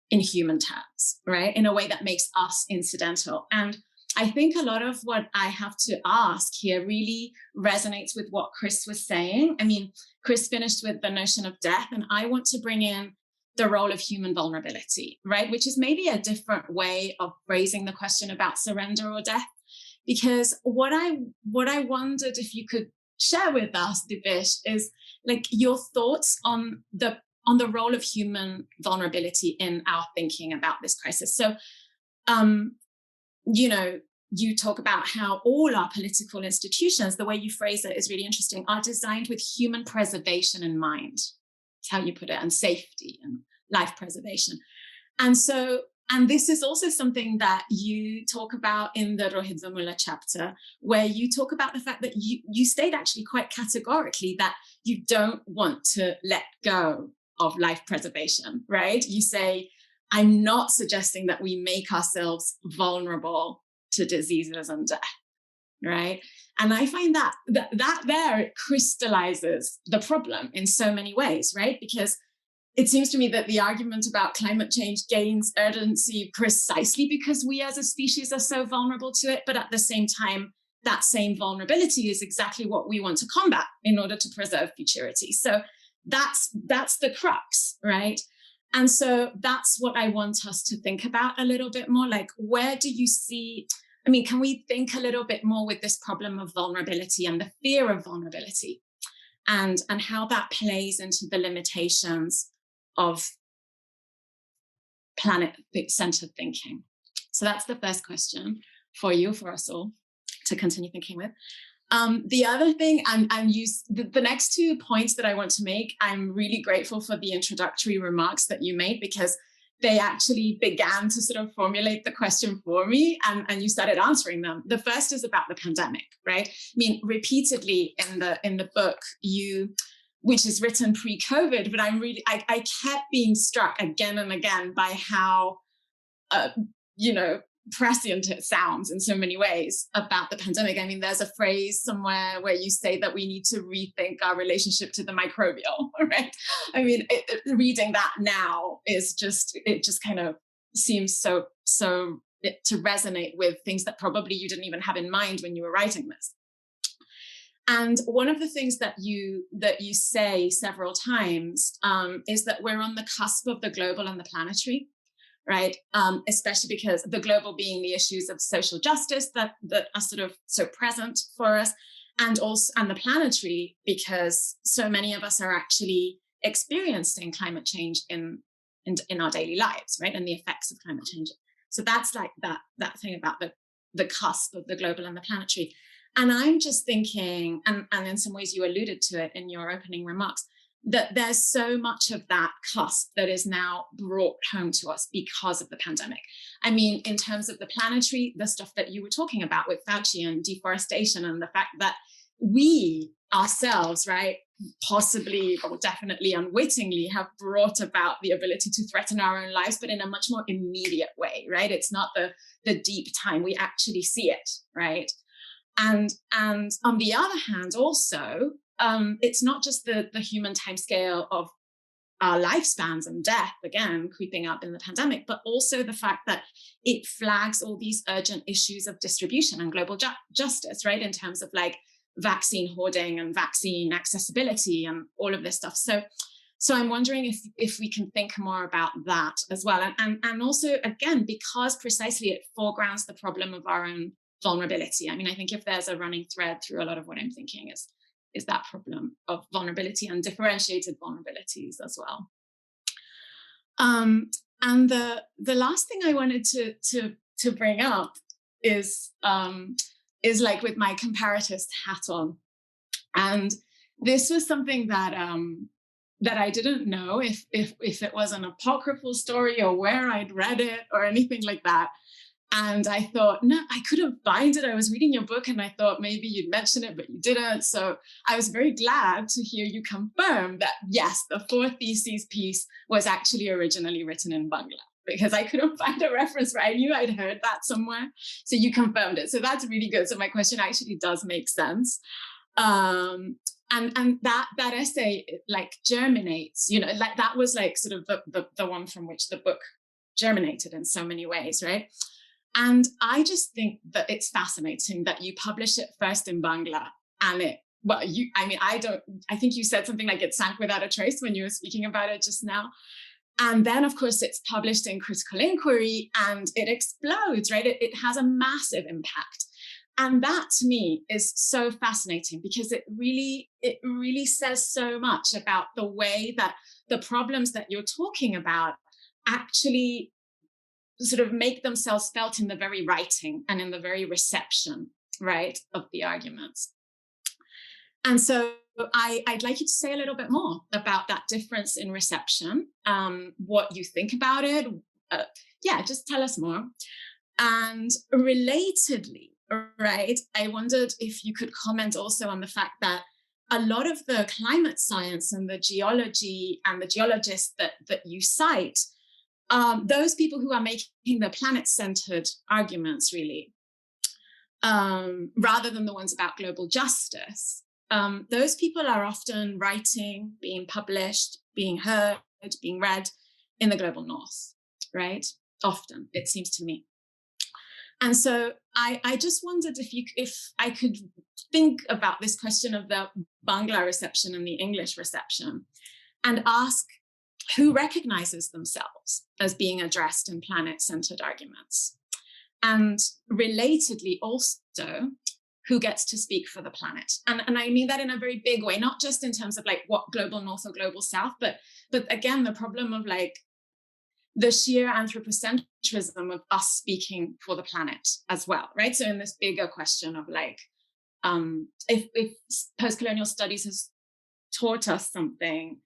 in human terms, right? In a way that makes us incidental. And I think a lot of what I have to ask here really resonates with what Chris was saying. I mean, Chris finished with the notion of death, and I want to bring in the role of human vulnerability, right? Which is maybe a different way of phrasing the question about surrender or death. Because what I wondered if you could share with us, Dipesh, is like your thoughts on the role of human vulnerability in our thinking about this crisis. So, you know, you talk about how all our political institutions, the way you phrase it is really interesting, are designed with human preservation in mind. That's how you put it, and safety and life preservation. And so, and this is also something that you talk about in the Rohit Vemulla chapter, where you talk about the fact that you state actually quite categorically that you don't want to let go of life preservation, right? You say, I'm not suggesting that we make ourselves vulnerable to diseases and death, right? And I find that there crystallizes the problem in so many ways, right? Because it seems to me that the argument about climate change gains urgency precisely because we as a species are so vulnerable to it. But at the same time, that same vulnerability is exactly what we want to combat in order to preserve futurity. So that's the crux, right? And so that's what I want us to think about a little bit more. Like, where do you see, I mean, can we think a little bit more with this problem of vulnerability and the fear of vulnerability, and how that plays into the limitations of planet-centered thinking? So that's the first question for you, for us all to continue thinking with. The other thing, the next 2 points that I want to make, I'm really grateful for the introductory remarks that you made, because they actually began to sort of formulate the question for me, and you started answering them. The first is about the pandemic, right? I mean, repeatedly in the book, which is written pre-COVID, but I kept being struck again and again by how, prescient it sounds in so many ways about the pandemic. I mean, there's a phrase somewhere where you say that we need to rethink our relationship to the microbial, right? I mean, reading that now is it just kind of seems so to resonate with things that probably you didn't even have in mind when you were writing this. And one of the things that you say several times is that we're on the cusp of the global and the planetary, right? Especially because the global being the issues of social justice that are sort of so present for us, and the planetary, because so many of us are actually experiencing climate change in our daily lives, right? And the effects of climate change. So that's like that thing about the cusp of the global and the planetary. And I'm just thinking, and in some ways you alluded to it in your opening remarks, that there's so much of that cusp that is now brought home to us because of the pandemic. I mean, in terms of the planetary, the stuff that you were talking about with Fauci and deforestation, and the fact that we ourselves, right, possibly or definitely unwittingly have brought about the ability to threaten our own lives, but in a much more immediate way, right? It's not the deep time, we actually see it, right? And on the other hand, also, it's not just the human timescale of our lifespans and death, again, creeping up in the pandemic, but also the fact that it flags all these urgent issues of distribution and global justice, right? In terms of like vaccine hoarding and vaccine accessibility and all of this stuff. So I'm wondering if we can think more about that as well. And also, again, because precisely it foregrounds the problem of our own vulnerability. I mean, I think if there's a running thread through a lot of what I'm thinking is that problem of vulnerability and differentiated vulnerabilities as well. And the last thing I wanted to bring up is like with my comparatist hat on. And this was something that I didn't know if it was an apocryphal story or where I'd read it or anything like that. And I thought, no, I couldn't find it. I was reading your book and I thought maybe you'd mention it, but you didn't. So I was very glad to hear you confirm that, yes, the 4 Theses piece was actually originally written in Bangla, because I couldn't find a reference where I knew I'd heard that somewhere. So you confirmed it. So that's really good. So my question actually does make sense. And that essay like germinates, you know, like that was like sort of the one from which the book germinated in so many ways, right? And I just think that it's fascinating that you publish it first in Bangla and I think you said something like it sank without a trace when you were speaking about it just now. And then, of course, it's published in Critical Inquiry and it explodes, right? It has a massive impact. And that to me is so fascinating because it really says so much about the way that the problems that you're talking about actually sort of make themselves felt in the very writing and in the very reception, right, of the arguments. And so I'd like you to say a little bit more about that difference in reception, what you think about it. Just tell us more. And relatedly, right, I wondered if you could comment also on the fact that a lot of the climate science and the geology and the geologists that you cite, those people who are making the planet-centered arguments, really, rather than the ones about global justice, those people are often writing, being published, being heard, being read in the global north, right? Often, it seems to me. And so I just wondered if I could think about this question of the Bangla reception and the English reception and ask who recognizes themselves as being addressed in planet-centered arguments. And relatedly also, who gets to speak for the planet. And I mean that in a very big way, not just in terms of like what global north or global south, but again, the problem of like the sheer anthropocentrism of us speaking for the planet as well, right? So in this bigger question of like, if post-colonial studies has taught us something,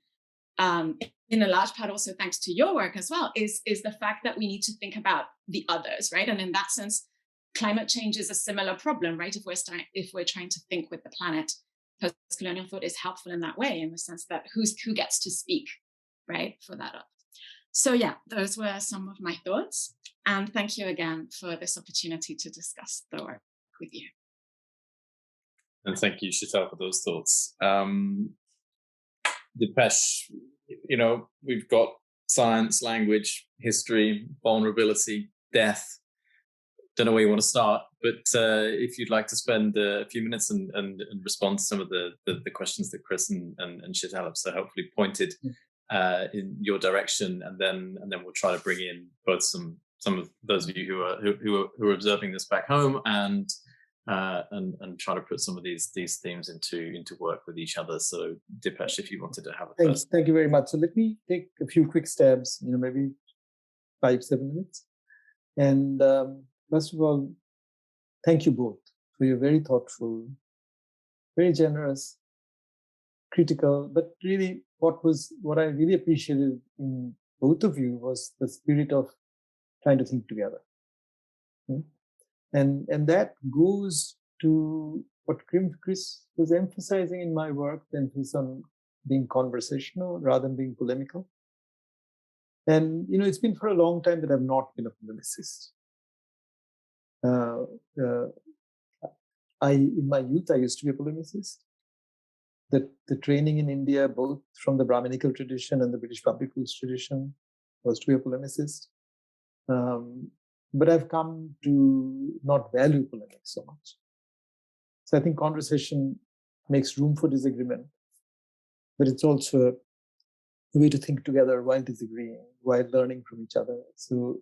in a large part also thanks to your work as well, is the fact that we need to think about the others, right? And in that sense, climate change is a similar problem, right? If we're trying to think with the planet, post-colonial thought is helpful in that way, in the sense that who gets to speak, right, for that up. So yeah, those were some of my thoughts. And thank you again for this opportunity to discuss the work with you. And thank you, Sheetal, for those thoughts. Dipesh, you know, we've got science, language, history, vulnerability, death. Don't know where you want to start, but if you'd like to spend a few minutes and respond to some of the questions that Chris and Sheetal have so helpfully pointed in your direction, and then we'll try to bring in both some of those of you who are observing this back home and try to put some of these themes into work with each other. So Dipesh, if you wanted to have a first. Thank you very much. So let me take a few quick stabs, maybe 5-7 minutes. And first of all, thank you both for your very thoughtful, very generous, critical, but really what I really appreciated in both of you was the spirit of trying to think together. And that goes to what Chris was emphasizing in my work, the emphasis on being conversational rather than being polemical. And, it's been for a long time that I've not been a polemicist. In my youth, I used to be a polemicist. The training in India, both from the Brahminical tradition and the British public schools tradition, was to be a polemicist. But I've come to not value polemics so much. So I think conversation makes room for disagreement, but it's also a way to think together while disagreeing, while learning from each other. So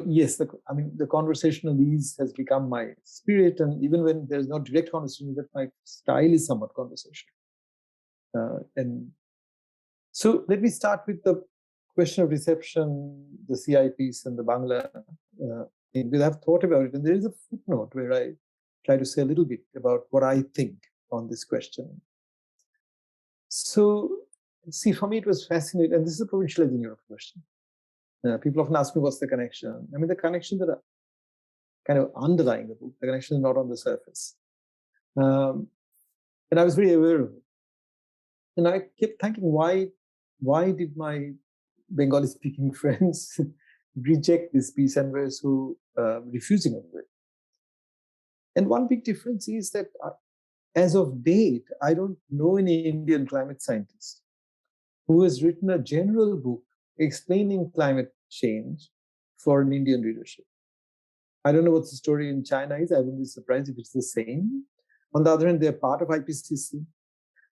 yes, the conversational ease has become my spirit, and even when there's no direct conversation, that my style is somewhat conversational. And so let me start with the question of reception, the CI piece, and the Bangla thing. Because I've thought about it, and there is a footnote where I try to say a little bit about what I think on this question. So, see, for me, it was fascinating, and this is a provincialized in Europe question. People often ask me, what's the connection? I mean, the connection that are kind of underlying the book, the connection is not on the surface. And I was very aware of it. And I kept thinking, why did my Bengali-speaking friends reject this piece and were so refusing of it? And one big difference is that as of date, I don't know any Indian climate scientist who has written a general book explaining climate change for an Indian readership. I don't know what the story in China is. I wouldn't be surprised if it's the same. On the other hand, they're part of IPCC,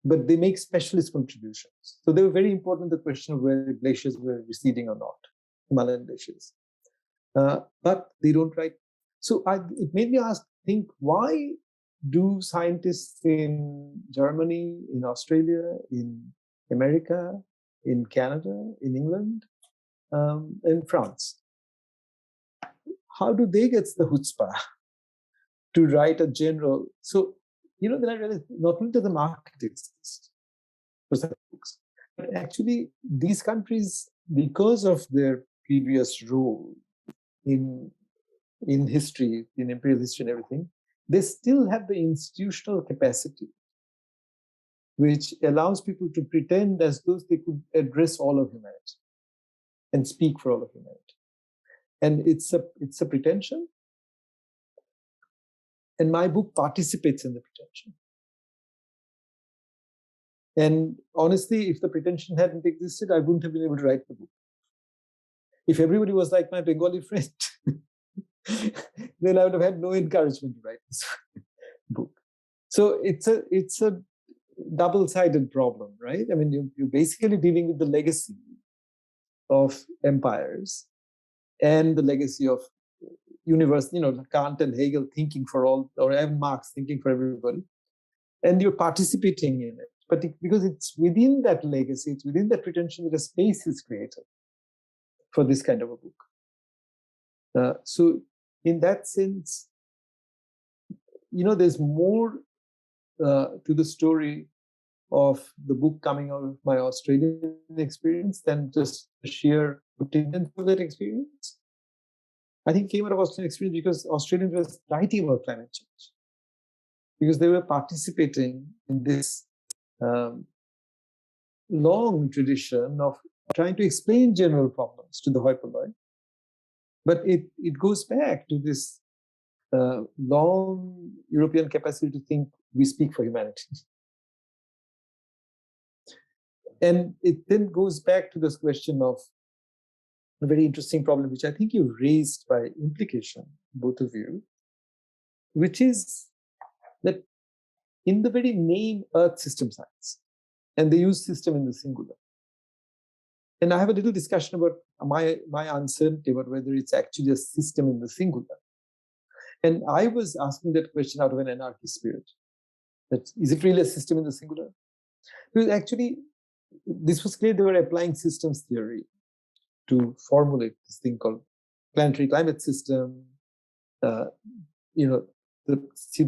but they make specialist contributions. So they were very important, the question of whether glaciers were receding or not, Himalayan glaciers. But they don't write. So it made me think, why do scientists in Germany, in Australia, in America, in Canada, in England, in France, how do they get the chutzpah to write a general? So, then I realized not only does the market exist for such books, but actually these countries, because of their previous role in history, in imperial history and everything, they still have the institutional capacity which allows people to pretend as though they could address all of humanity and speak for all of humanity. And it's a pretension. And my book participates in the pretension. And honestly, if the pretension hadn't existed, I wouldn't have been able to write the book. If everybody was like my Bengali friend, then I would have had no encouragement to write this book. So it's a double-sided problem, right? I mean, you're basically dealing with the legacy of empires and the legacy of universe, Kant and Hegel thinking for all, or even Marx thinking for everybody. And you're participating in it. But because it's within that legacy, it's within that pretension that a space is created for this kind of a book. So in that sense, there's more to the story of the book coming out of my Australian experience than just the sheer potential of that experience. I think it came out of Australian experience because Australians were writing about climate change, because they were participating in this long tradition of trying to explain general problems to the hoi polloi. But it goes back to this long European capacity to think we speak for humanity. And it then goes back to this question of a very interesting problem, which I think you raised by implication, both of you, which is that in the very name Earth system science, and they use system in the singular. And I have a little discussion about my uncertainty about whether it's actually a system in the singular. And I was asking that question out of an anarchist spirit. That is it really a system in the singular? Because actually, this was clear they were applying systems theory to formulate this thing called planetary climate system. The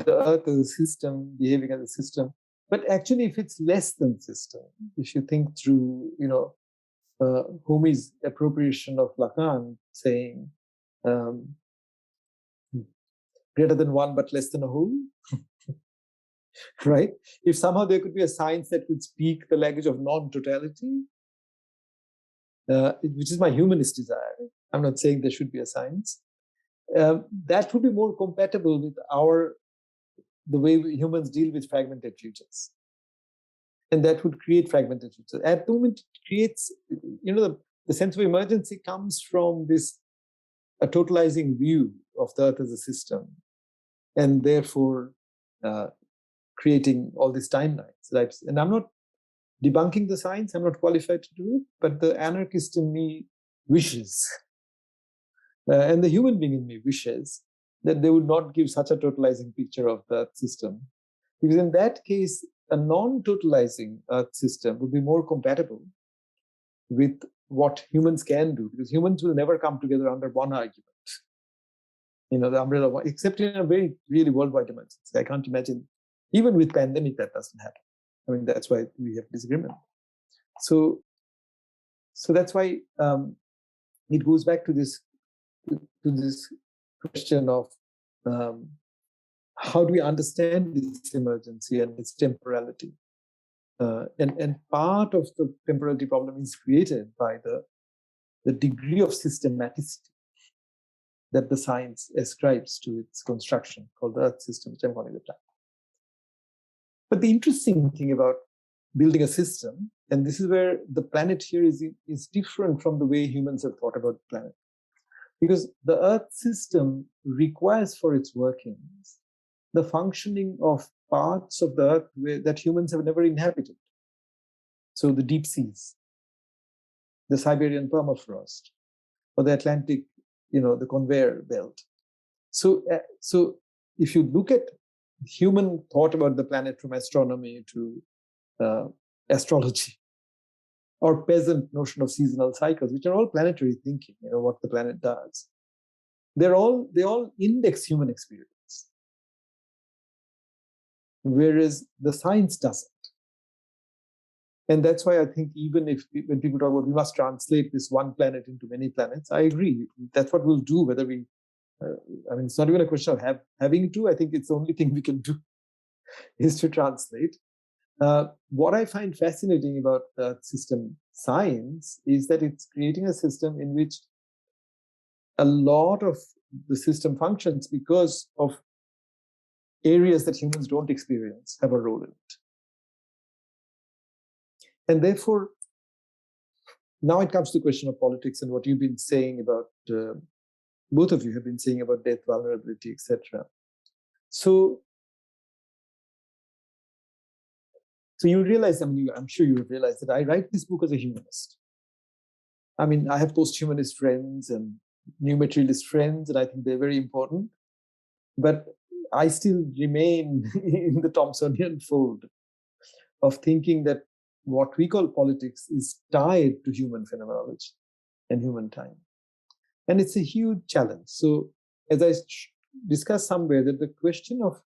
Earth as a system, behaving as a system. But actually, if it's less than system, if you think through, Hume's appropriation of Lacan, saying greater than one but less than a whole, right? If somehow there could be a science that could speak the language of non-totality, which is my humanist desire. I'm not saying there should be a science. That would be more compatible with the way humans deal with fragmented futures. And that would create fragmented futures. At the moment, it creates, the sense of emergency comes from a totalizing view of the Earth as a system, and therefore creating all these timelines. Right? And I'm not debunking the science, I'm not qualified to do it, but the anarchist in me wishes, and the human being in me wishes, that they would not give such a totalizing picture of the Earth system. Because in that case, a non-totalizing Earth system would be more compatible with what humans can do, because humans will never come together under one argument. The umbrella one, except in a very, really worldwide dimension. I can't imagine, even with pandemic, that doesn't happen. I mean, that's why we have disagreement. So that's why it goes back to this question of how do we understand this emergency and its temporality? And part of the temporality problem is created by the degree of systematicity that the science ascribes to its construction, called the Earth system, which I'm calling the planet. But the interesting thing about building a system, and this is where the planet here is different from the way humans have thought about the planet, because the Earth system requires for its workings the functioning of parts of the Earth that humans have never inhabited. So the deep seas, the Siberian permafrost, or the Atlantic, the conveyor belt. So if you look at human thought about the planet from astronomy to astrology, or peasant notion of seasonal cycles, which are all planetary thinking, what the planet does, they all index human experience, whereas the science doesn't. And that's why I think even when people talk about we must translate this one planet into many planets, I agree. That's what we'll do, whether we, it's not even a question of having to. I think it's the only thing we can do is to translate. What I find fascinating about system science is that it's creating a system in which a lot of the system functions because of areas that humans don't experience have a role in it. And therefore, now it comes to the question of politics and what you've been saying about, both of you have been saying about death, vulnerability, etc. So you realize, I'm sure you have realized that I write this book as a humanist. I have post-humanist friends and new materialist friends, and I think they're very important. But I still remain in the Thomsonian fold of thinking that what we call politics is tied to human phenomenology and human time. And it's a huge challenge. So as I discussed somewhere, that the question of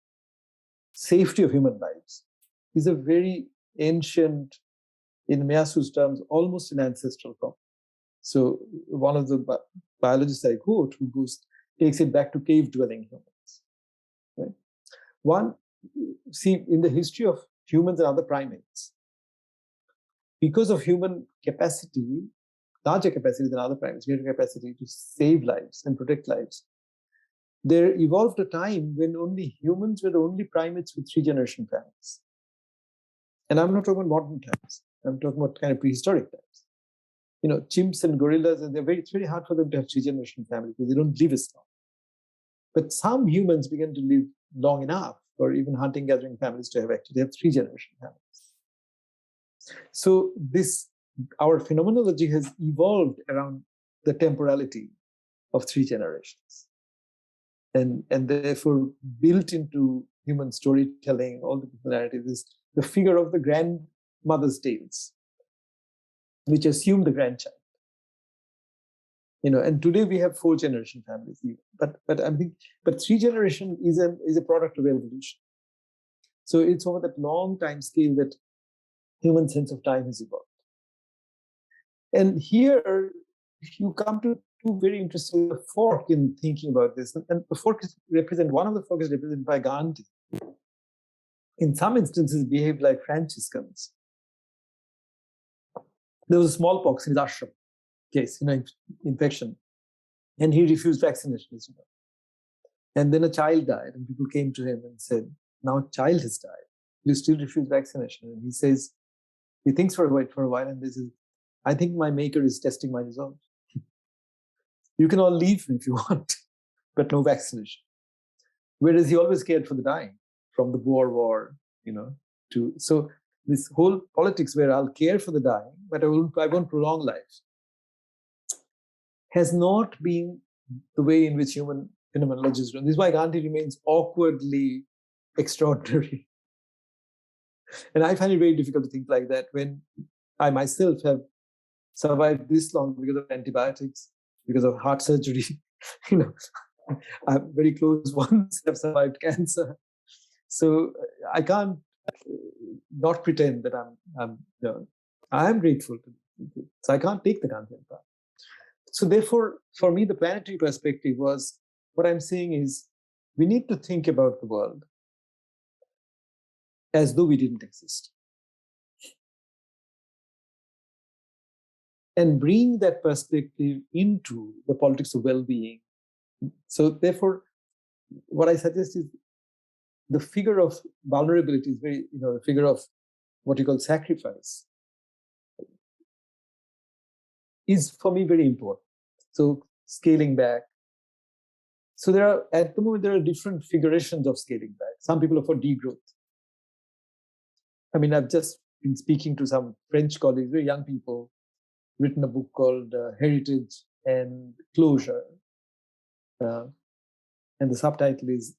safety of human lives is a very ancient, in Miyasu's terms, almost an ancestral problem. So one of the biologists I quote who takes it back to cave-dwelling humans. Right? In the history of humans and other primates, because of human capacity, larger capacity than other primates, greater capacity to save lives and protect lives, there evolved a time when only humans were the only primates with 3-generation families. And I'm not talking about modern times. I'm talking about kind of prehistoric times. Chimps and gorillas, and it's very hard for them to have 3-generation families because they don't live as long. But some humans began to live long enough for even hunting-gathering families to have 3-generation families. So our phenomenology has evolved around the temporality of 3 generations. And therefore built into human storytelling, all the narratives, is the figure of the grandmother's tales, which assume the grandchild. And today we have 4-generation families even. But 3 generation is a product of evolution. So it's over that long time scale that human sense of time has evolved. And here, you come to two very interesting fork in thinking about this. And the fork is one of the forks is represented by Gandhi. In some instances, behaved like Franciscans. There was a smallpox in his ashram case, infection, and he refused vaccination, as you know. And then a child died, and people came to him and said, "Now a child has died. You still refuse vaccination?" And he says, he thinks for a while, and this is, "I think my maker is testing my resolve. You can all leave me if you want, but no vaccination." Whereas he always cared for the dying, from the Boer War, so this whole politics where I'll care for the dying, but I won't prolong life, has not been the way in which human phenomenology is run. This is why Gandhi remains awkwardly extraordinary. And I find it very difficult to think like that when I myself have survived this long because of antibiotics, because of heart surgery. I have very close ones have survived cancer. So I can't not pretend that I am grateful to it. So I can't take the Gandhian path. So therefore, for me, the planetary perspective was, what I'm saying is, we need to think about the world as though we didn't exist. And bring that perspective into the politics of well-being. So therefore, what I suggest is the figure of vulnerability is very, the figure of what you call sacrifice is for me very important. So scaling back. So at the moment, there are different figurations of scaling back. Some people are for degrowth. I mean, I've just been speaking to some French colleagues, very young people, written a book called Heritage and Closure. And the subtitle is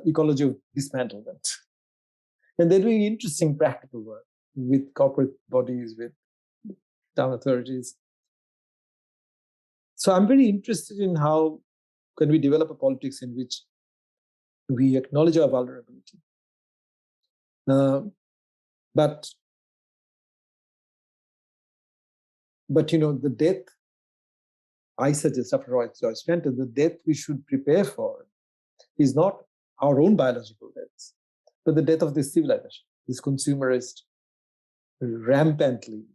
Ecology of Dismantlement. And they're doing interesting practical work with corporate bodies, with town authorities. So I'm very interested in how can we develop a politics in which we acknowledge our vulnerability. But the death, I suggest, after Joyce Fenton, the death we should prepare for is not our own biological deaths, but the death of this civilization, this consumerist, rampantly,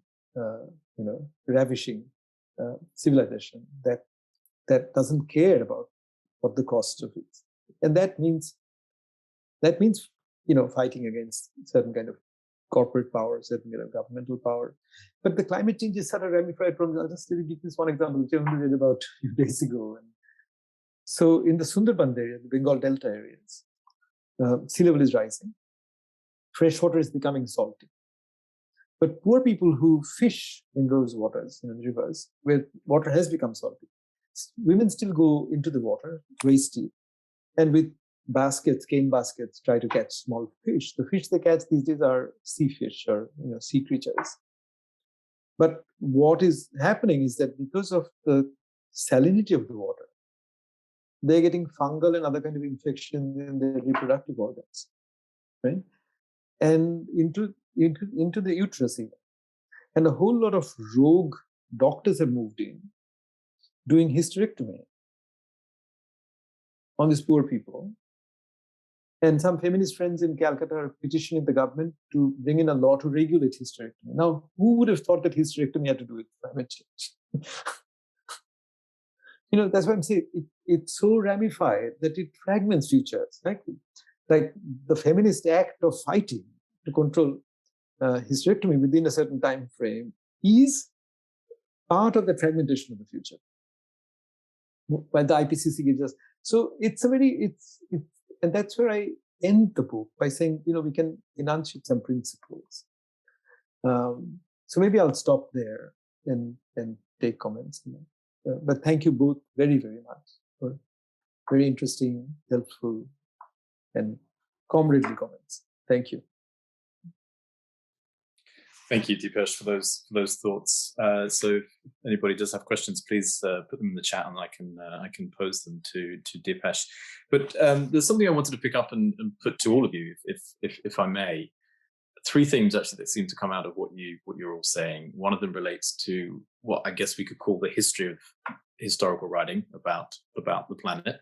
ravishing civilization that doesn't care about what the cost of it is. And that means fighting against certain kind of corporate power, certain kind of governmental power. But the climate change is such a ramified problem. I'll just give this one example, which I only read about a few days ago. And so in the Sundarban area, the Bengal Delta areas, sea level is rising. Fresh water is becoming salty. But poor people who fish in those waters, in the rivers, where water has become salty, women still go into the water, waist deep, and with cane baskets, try to catch small fish. The fish they catch these days are sea fish or sea creatures. But what is happening is that because of the salinity of the water, they're getting fungal and other kind of infection in their reproductive organs, right? And into the uterus even. And a whole lot of rogue doctors have moved in, doing hysterectomy on these poor people. And some feminist friends in Calcutta are petitioning the government to bring in a law to regulate hysterectomy. Now, who would have thought that hysterectomy had to do with climate change? That's why I'm saying it's so ramified that it fragments futures. Like the feminist act of fighting to control hysterectomy within a certain time frame is part of the fragmentation of the future. But the IPCC gives us. So and that's where I end the book by saying, we can enunciate some principles. So maybe I'll stop there and take comments. But thank you both very, very much for very interesting, helpful, and comradely comments. Thank you. Thank you, Dipesh, for those thoughts. So, if anybody does have questions, please put them in the chat, and I can pose them to Dipesh. But there's something I wanted to pick up and put to all of you, if I may. Three themes actually that seem to come out of what you're all saying. One of them relates to what I guess we could call the history of historical writing about the planet.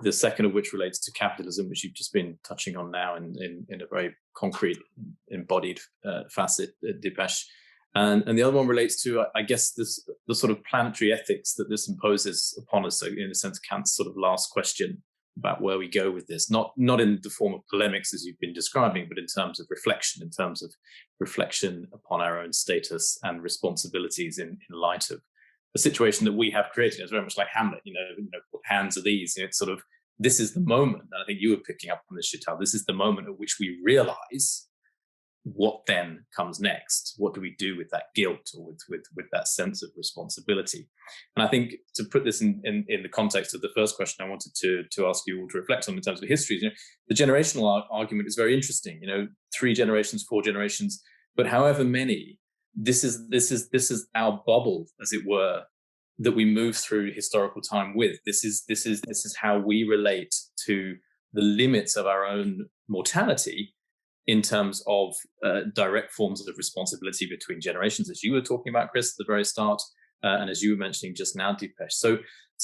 The second of which relates to capitalism, which you've just been touching on now in a very concrete, embodied facet, Dipesh. And the other one relates to, I guess, the sort of planetary ethics that this imposes upon us. So in a sense, Kant's sort of last question about where we go with this, not in the form of polemics as you've been describing, but in terms of reflection upon our own status and responsibilities in light of the situation that we have created. It's very much like Hamlet, what hands are these? It's sort of, this is the moment, and I think you were picking up on this, Shital, this is the moment at which we realize what then comes next. What do we do with that guilt, or with that sense of responsibility? And I think to put this in the context of the first question I wanted to ask you all to reflect on in terms of histories, the generational argument is very interesting. 3 generations, 4 generations, but however many, this is our bubble, as it were, that we move through historical time with. This is how we relate to the limits of our own mortality in terms of direct forms of responsibility between generations, as you were talking about, Chris, at the very start, and as you were mentioning just now, Dipesh. So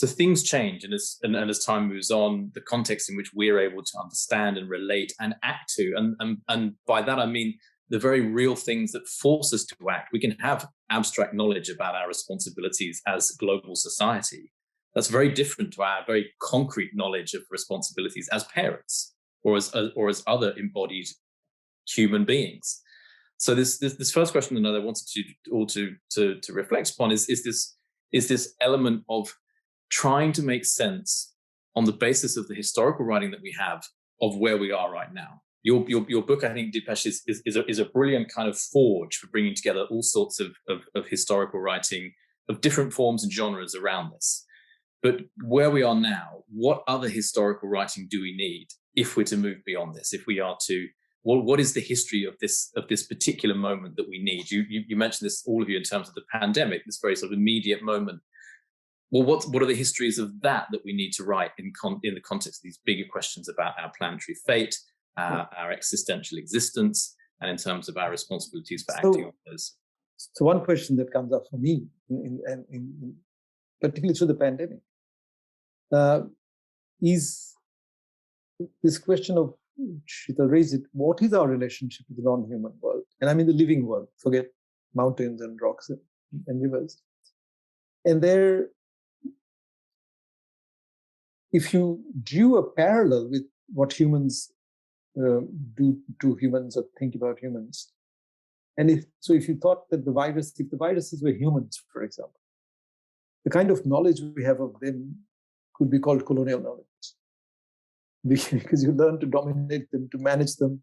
things change, and as time moves on, the context in which we're able to understand and relate and act to, and by that I mean the very real things that force us to act. We can have abstract knowledge about our responsibilities as global society. That's very different to our very concrete knowledge of responsibilities as parents or as other embodied human beings. So this first question that I wanted you all to reflect upon is this element of trying to make sense on the basis of the historical writing that we have of where we are right now. Your book, I think, Dipesh, is a brilliant kind of forge for bringing together all sorts of historical writing of different forms and genres around this. But where we are now, what other historical writing do we need if we're to move beyond this? If we are to, what is the history of this particular moment that we need? You mentioned this, all of you, in terms of the pandemic, this very sort of immediate moment. Well, what are the histories of that we need to write in the context of these bigger questions about our planetary fate, our existential existence, and in terms of our responsibilities for acting on those? So one question that comes up for me, particularly through the pandemic, is this question of, Sheetal raised it, what is our relationship with the non-human world? And I mean the living world, forget mountains and rocks and rivers. And there, if you drew a parallel with what humans do to humans or think about humans, and if you thought that if the viruses were humans, for example, the kind of knowledge we have of them could be called colonial knowledge, because you learn to dominate them, to manage them,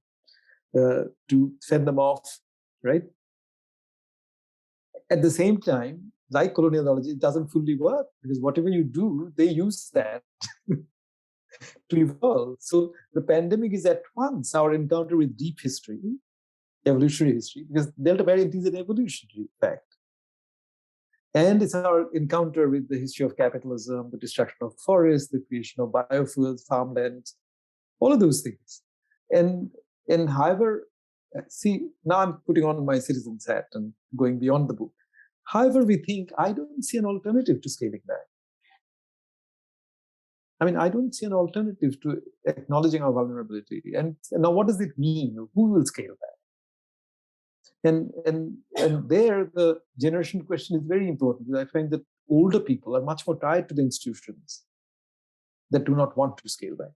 to fend them off, right? At the same time, like colonial knowledge, it doesn't fully work, because whatever you do, they use that to evolve. So the pandemic is at once our encounter with deep history, evolutionary history, because Delta variant is an evolutionary fact. And it's our encounter with the history of capitalism, the destruction of forests, the creation of biofuels, farmland, all of those things. And however, see, now I'm putting on my citizen's hat and going beyond the book. However we think, I don't see an alternative to scaling back. I mean, I don't see an alternative to acknowledging our vulnerability. And now what does it mean? Who will scale back? And there, the generation question is very important, because I find that older people are much more tied to the institutions that do not want to scale back.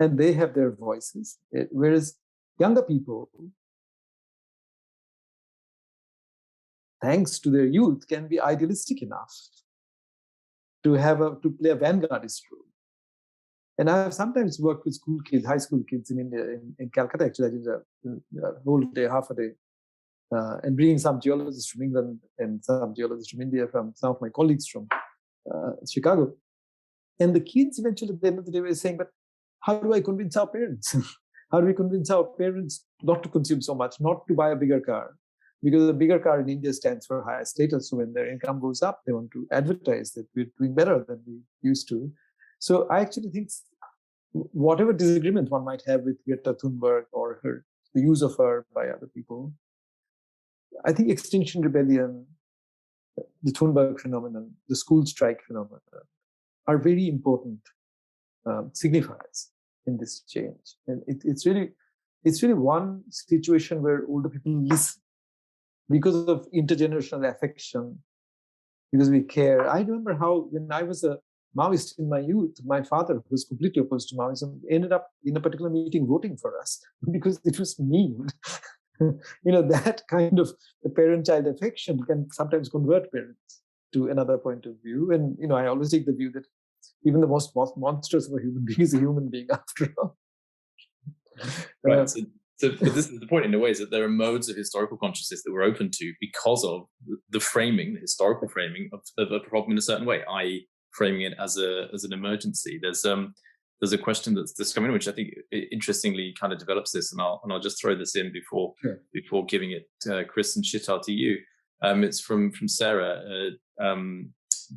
And they have their voices, whereas younger people, thanks to their youth, can be idealistic enough to play a vanguardist role. And I have sometimes worked with high school kids in India, in Calcutta. Actually, I did a whole day, half a day, and bringing some geologists from England and some geologists from India, from some of my colleagues from Chicago. And the kids eventually, at the end of the day, were saying, but how do I convince our parents? How do we convince our parents not to consume so much, not to buy a bigger car? Because a bigger car in India stands for higher status. So when their income goes up, they want to advertise that we're doing better than we used to. So I actually think whatever disagreement one might have with Greta Thunberg or the use of her by other people, I think Extinction Rebellion, the Thunberg phenomenon, the school strike phenomenon are very important signifiers in this change. And it's really one situation where older people listen because of intergenerational affection, because we care. I remember how when I was a Maoist in my youth, my father, who was completely opposed to Maoism, ended up in a particular meeting voting for us because it was mean. That kind of parent-child affection can sometimes convert parents to another point of view. And, I always take the view that even the most monstrous of a human being is a human being after all. Right. But this is the point in a way, is that there are modes of historical consciousness that we're open to because of the framing, the historical framing of a problem in a certain way, i.e. framing it as an emergency. There's a question that's coming in, which I think interestingly kind of develops this, and I'll just throw this in before giving it Chris and Shital to you. It's from Sarah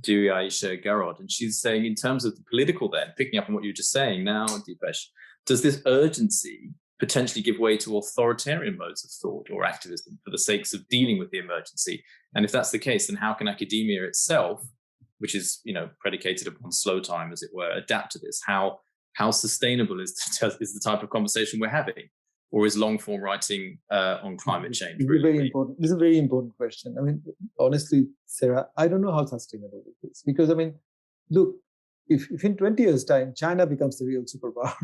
Dewey Aisha Garrod, and she's saying, in terms of the political, then picking up on what you were just saying now, Dipesh, does this urgency potentially give way to authoritarian modes of thought or activism for the sakes of dealing with the emergency? And if that's the case, then how can academia itself, which is predicated upon slow time, as it were, adapt to this? How sustainable is the type of conversation we're having, or is long form writing on climate change really important? This is a very important question. I mean, honestly, Sarah, I don't know how sustainable it is, because look, if in 20 years' time China becomes the real superpower,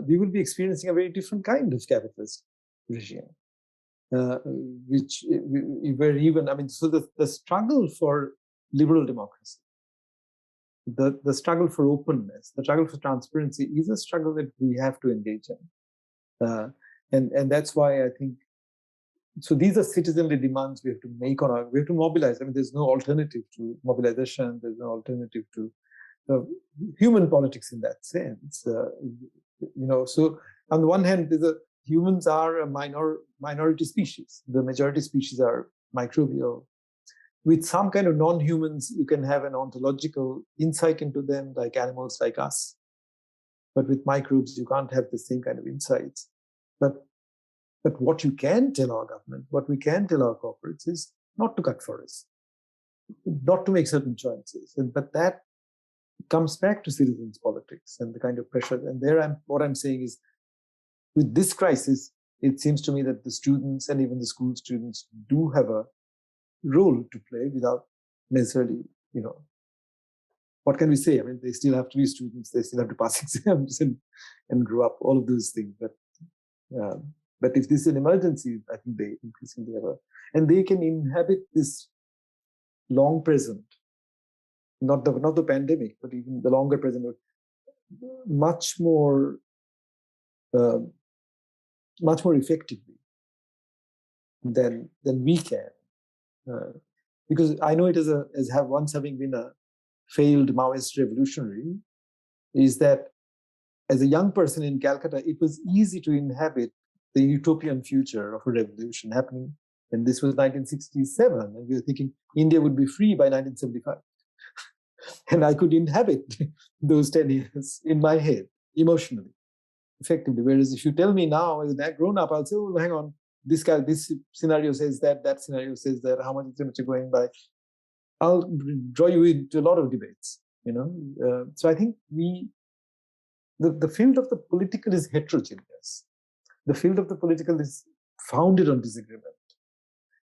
we will be experiencing a very different kind of capitalist regime, so the struggle for liberal democracy, the struggle for openness, the struggle for transparency is a struggle that we have to engage in. And that's why I think, so these are citizenly demands we have to make we have to mobilize. I mean, there's no alternative to mobilization. There's no alternative to human politics in that sense. So on the one hand, humans are a minority species. The majority species are microbial. With some kind of non-humans, you can have an ontological insight into them, like animals like us. But with microbes, you can't have the same kind of insights. But what you can tell our government, what we can tell our corporates is not to cut forests, not to make certain choices. But that comes back to citizens' politics and the kind of pressure. And what I'm saying is, with this crisis, it seems to me that the students and even the school students do have a role to play without necessarily, what can we say? I mean, they still have to be students, they still have to pass exams and grow up, all of those things. But if this is an emergency, I think they increasingly have and they can inhabit this long present, not the pandemic, but even the longer present, much more effectively than we can. Because I know it once having been a failed Maoist revolutionary, is that as a young person in Calcutta, it was easy to inhabit the utopian future of a revolution happening. And this was 1967, and we were thinking India would be free by 1975. And I could inhabit those 10 years in my head, emotionally, effectively. Whereas if you tell me now, as a grown up, I'll say, oh, hang on, this scenario says that scenario says that, how much is it going by? I'll draw you into a lot of debates, So I think the field of the political is heterogeneous. The field of the political is founded on disagreement.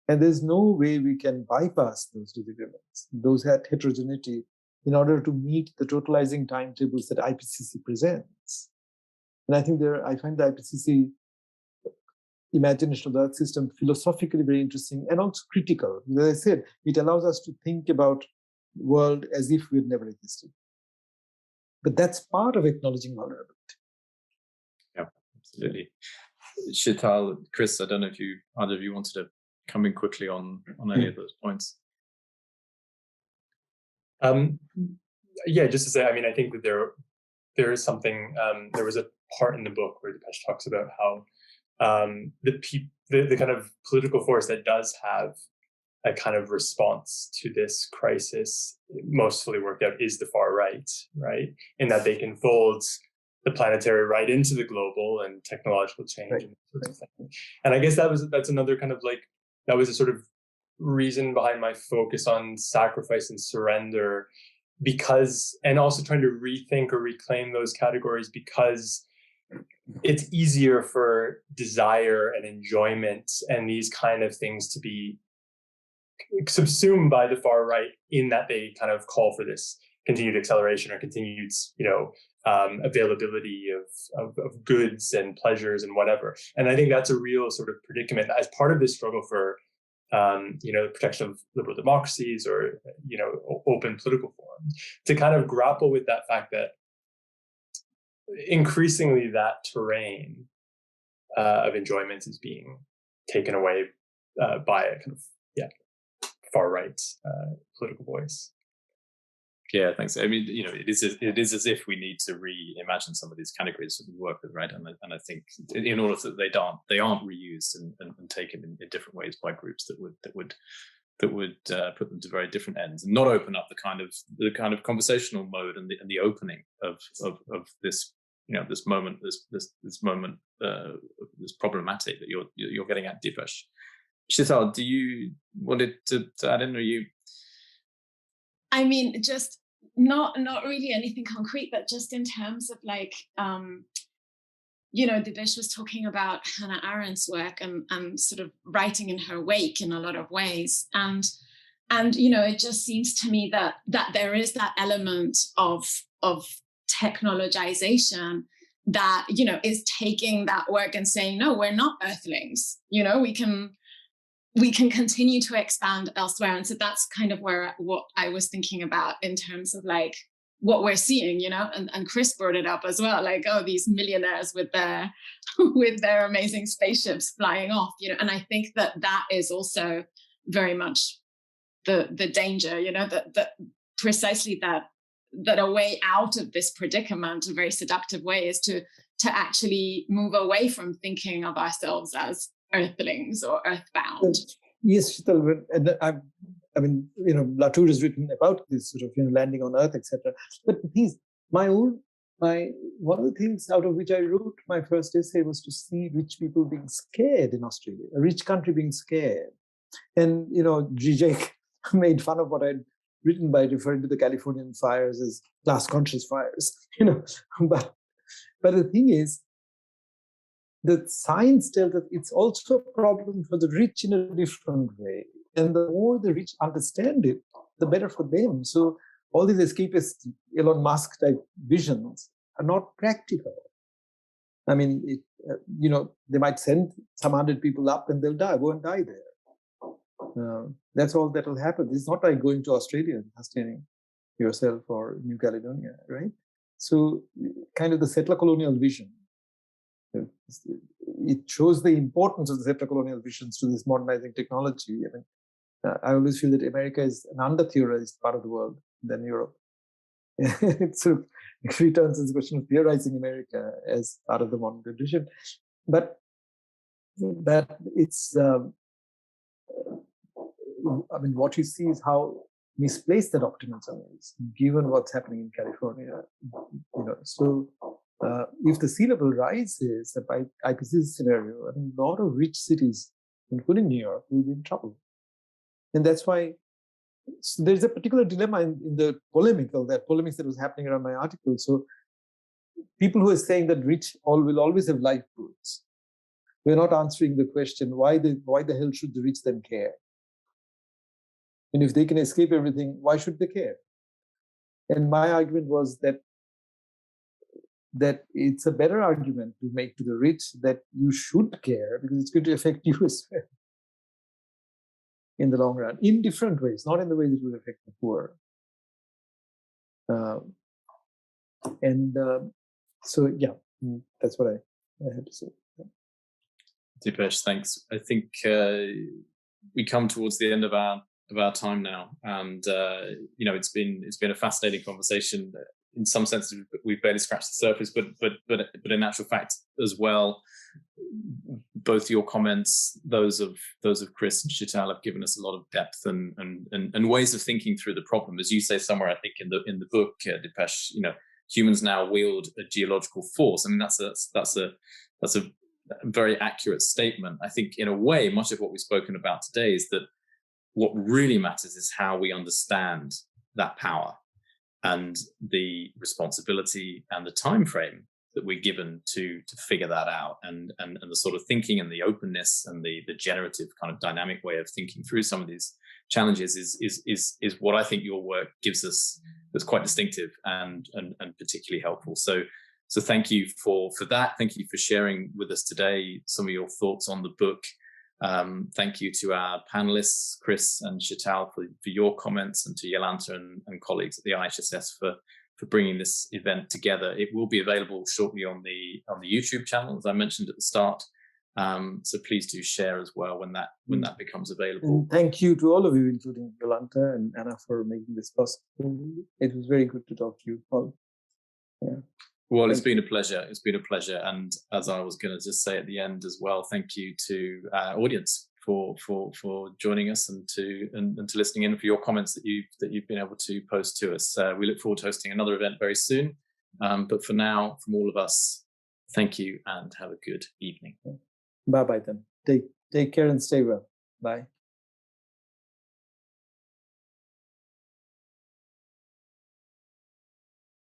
And there's no way we can bypass those disagreements, those heterogeneity, in order to meet the totalizing timetables that IPCC presents. And I think I find the IPCC imagination of the Earth system philosophically very interesting and also critical. As I said, it allows us to think about the world as if we had never existed. But that's part of acknowledging vulnerability. Yeah, absolutely. Sheetal, Chris, I don't know if either of you wanted to come in quickly on any of those points. Yeah, just to say, I mean, I think that there is something. There was a part in the book where Dipesh talks about how the kind of political force that does have a kind of response to this crisis, most fully worked out, is the far right, right? In that they can fold the planetary right into the global and technological change, right, and that sort of thing. And I guess that's another kind of like, that was a sort of reason behind my focus on sacrifice and surrender, because, and also trying to rethink or reclaim those categories, because it's easier for desire and enjoyment and these kind of things to be subsumed by the far right, in that they kind of call for this continued acceleration or continued, availability of goods and pleasures and whatever. And I think that's a real sort of predicament as part of this struggle for, the protection of liberal democracies or, open political forums, to kind of grapple with that fact that increasingly that terrain of enjoyment is being taken away by a kind of, far right political voice. Yeah, thanks. I mean, it is as if we need to reimagine some of these categories that we work with, right? And I think in order that they aren't reused and taken in different ways by groups that would put them to very different ends, and not open up the kind of conversational mode and the opening of this this moment, this problematic that you're getting at, Dipesh. Shital, do you wanted to add in, or you? I mean, just not really anything concrete, but just in terms of like, Dipesh was talking about Hannah Arendt's work and sort of writing in her wake in a lot of ways, and it just seems to me that there is that element of technologization that is taking that work and saying, no, we're not earthlings. We can continue to expand elsewhere. And so that's kind of what I was thinking about in terms of like what we're seeing, and Chris brought it up as well, like, oh, these millionaires with their amazing spaceships flying off, and I think that is also very much the danger, that precisely that a way out of this predicament, a very seductive way, is to actually move away from thinking of ourselves as earthlings or earthbound. Yes, Shital, I mean, Latour has written about this sort of landing on Earth, etc. But the thing is, one of the things out of which I wrote my first essay was to see rich people being scared in Australia, a rich country being scared. And Zizek made fun of what I'd written by referring to the Californian fires as class-conscious fires. But the thing is, the science tells that it's also a problem for the rich in a different way. And the more the rich understand it, the better for them. So all these escapist Elon Musk type visions are not practical. I mean, they might send some 100 people up and they'll die, go and die there. That's all that will happen. It's not like going to Australia and sustaining yourself or New Caledonia, right? So kind of the settler colonial vision, it shows the importance of the settler colonial visions to this modernizing technology. I mean, I always feel that America is an under-theorized part of the world than Europe. It sort of returns to the question of theorizing America as part of the modern tradition. But it's, what you see is how misplaced that optimism is, given what's happening in California. So if the sea level rises, by IPCC scenario, a lot of rich cities, including New York, will be in trouble. And that's why there's a particular dilemma in the polemics that was happening around my article. So people who are saying that rich will always have livelihoods, we're not answering the question, why the hell should the rich then care? And if they can escape everything, why should they care? And my argument was that it's a better argument to make to the rich that you should care, because it's going to affect you as well in the long run, in different ways, not in the way that will affect the poor. So yeah, that's what I had to say. Dipesh, thanks. I think we come towards the end of our time now, and it's been a fascinating conversation. in some sense we've barely scratched the surface, but in actual fact as well, both your comments, those of Chris and Shital, have given us a lot of depth and ways of thinking through the problem. As you say somewhere, I think in the book, Dipesh, humans now wield a geological force. I mean, that's a very accurate statement. I think in a way, much of what we've spoken about today is that what really matters is how we understand that power and the responsibility and the time frame that we're given to figure that out, and the sort of thinking and the openness and the generative kind of dynamic way of thinking through some of these challenges is what I think your work gives us, that's quite distinctive and particularly helpful. So thank you for that. Thank you for sharing with us today some of your thoughts on the book. Thank you to our panelists, Chris and Shital, for your comments, and to Jolanta and colleagues at the IHSS for bringing this event together. It will be available shortly on the YouTube channel, as I mentioned at the start. So please do share as well when that becomes available. And thank you to all of you, including Jolanta and Anna, for making this possible. It was very good to talk to you all. Yeah. Well, it's been a pleasure. It's been a pleasure. And as I was going to just say at the end as well, thank you to our audience for joining us and to listening in, for your comments that you've been able to post to us. We look forward to hosting another event very soon. But for now, from all of us, thank you and have a good evening. Bye-bye then. Take care and stay well. Bye.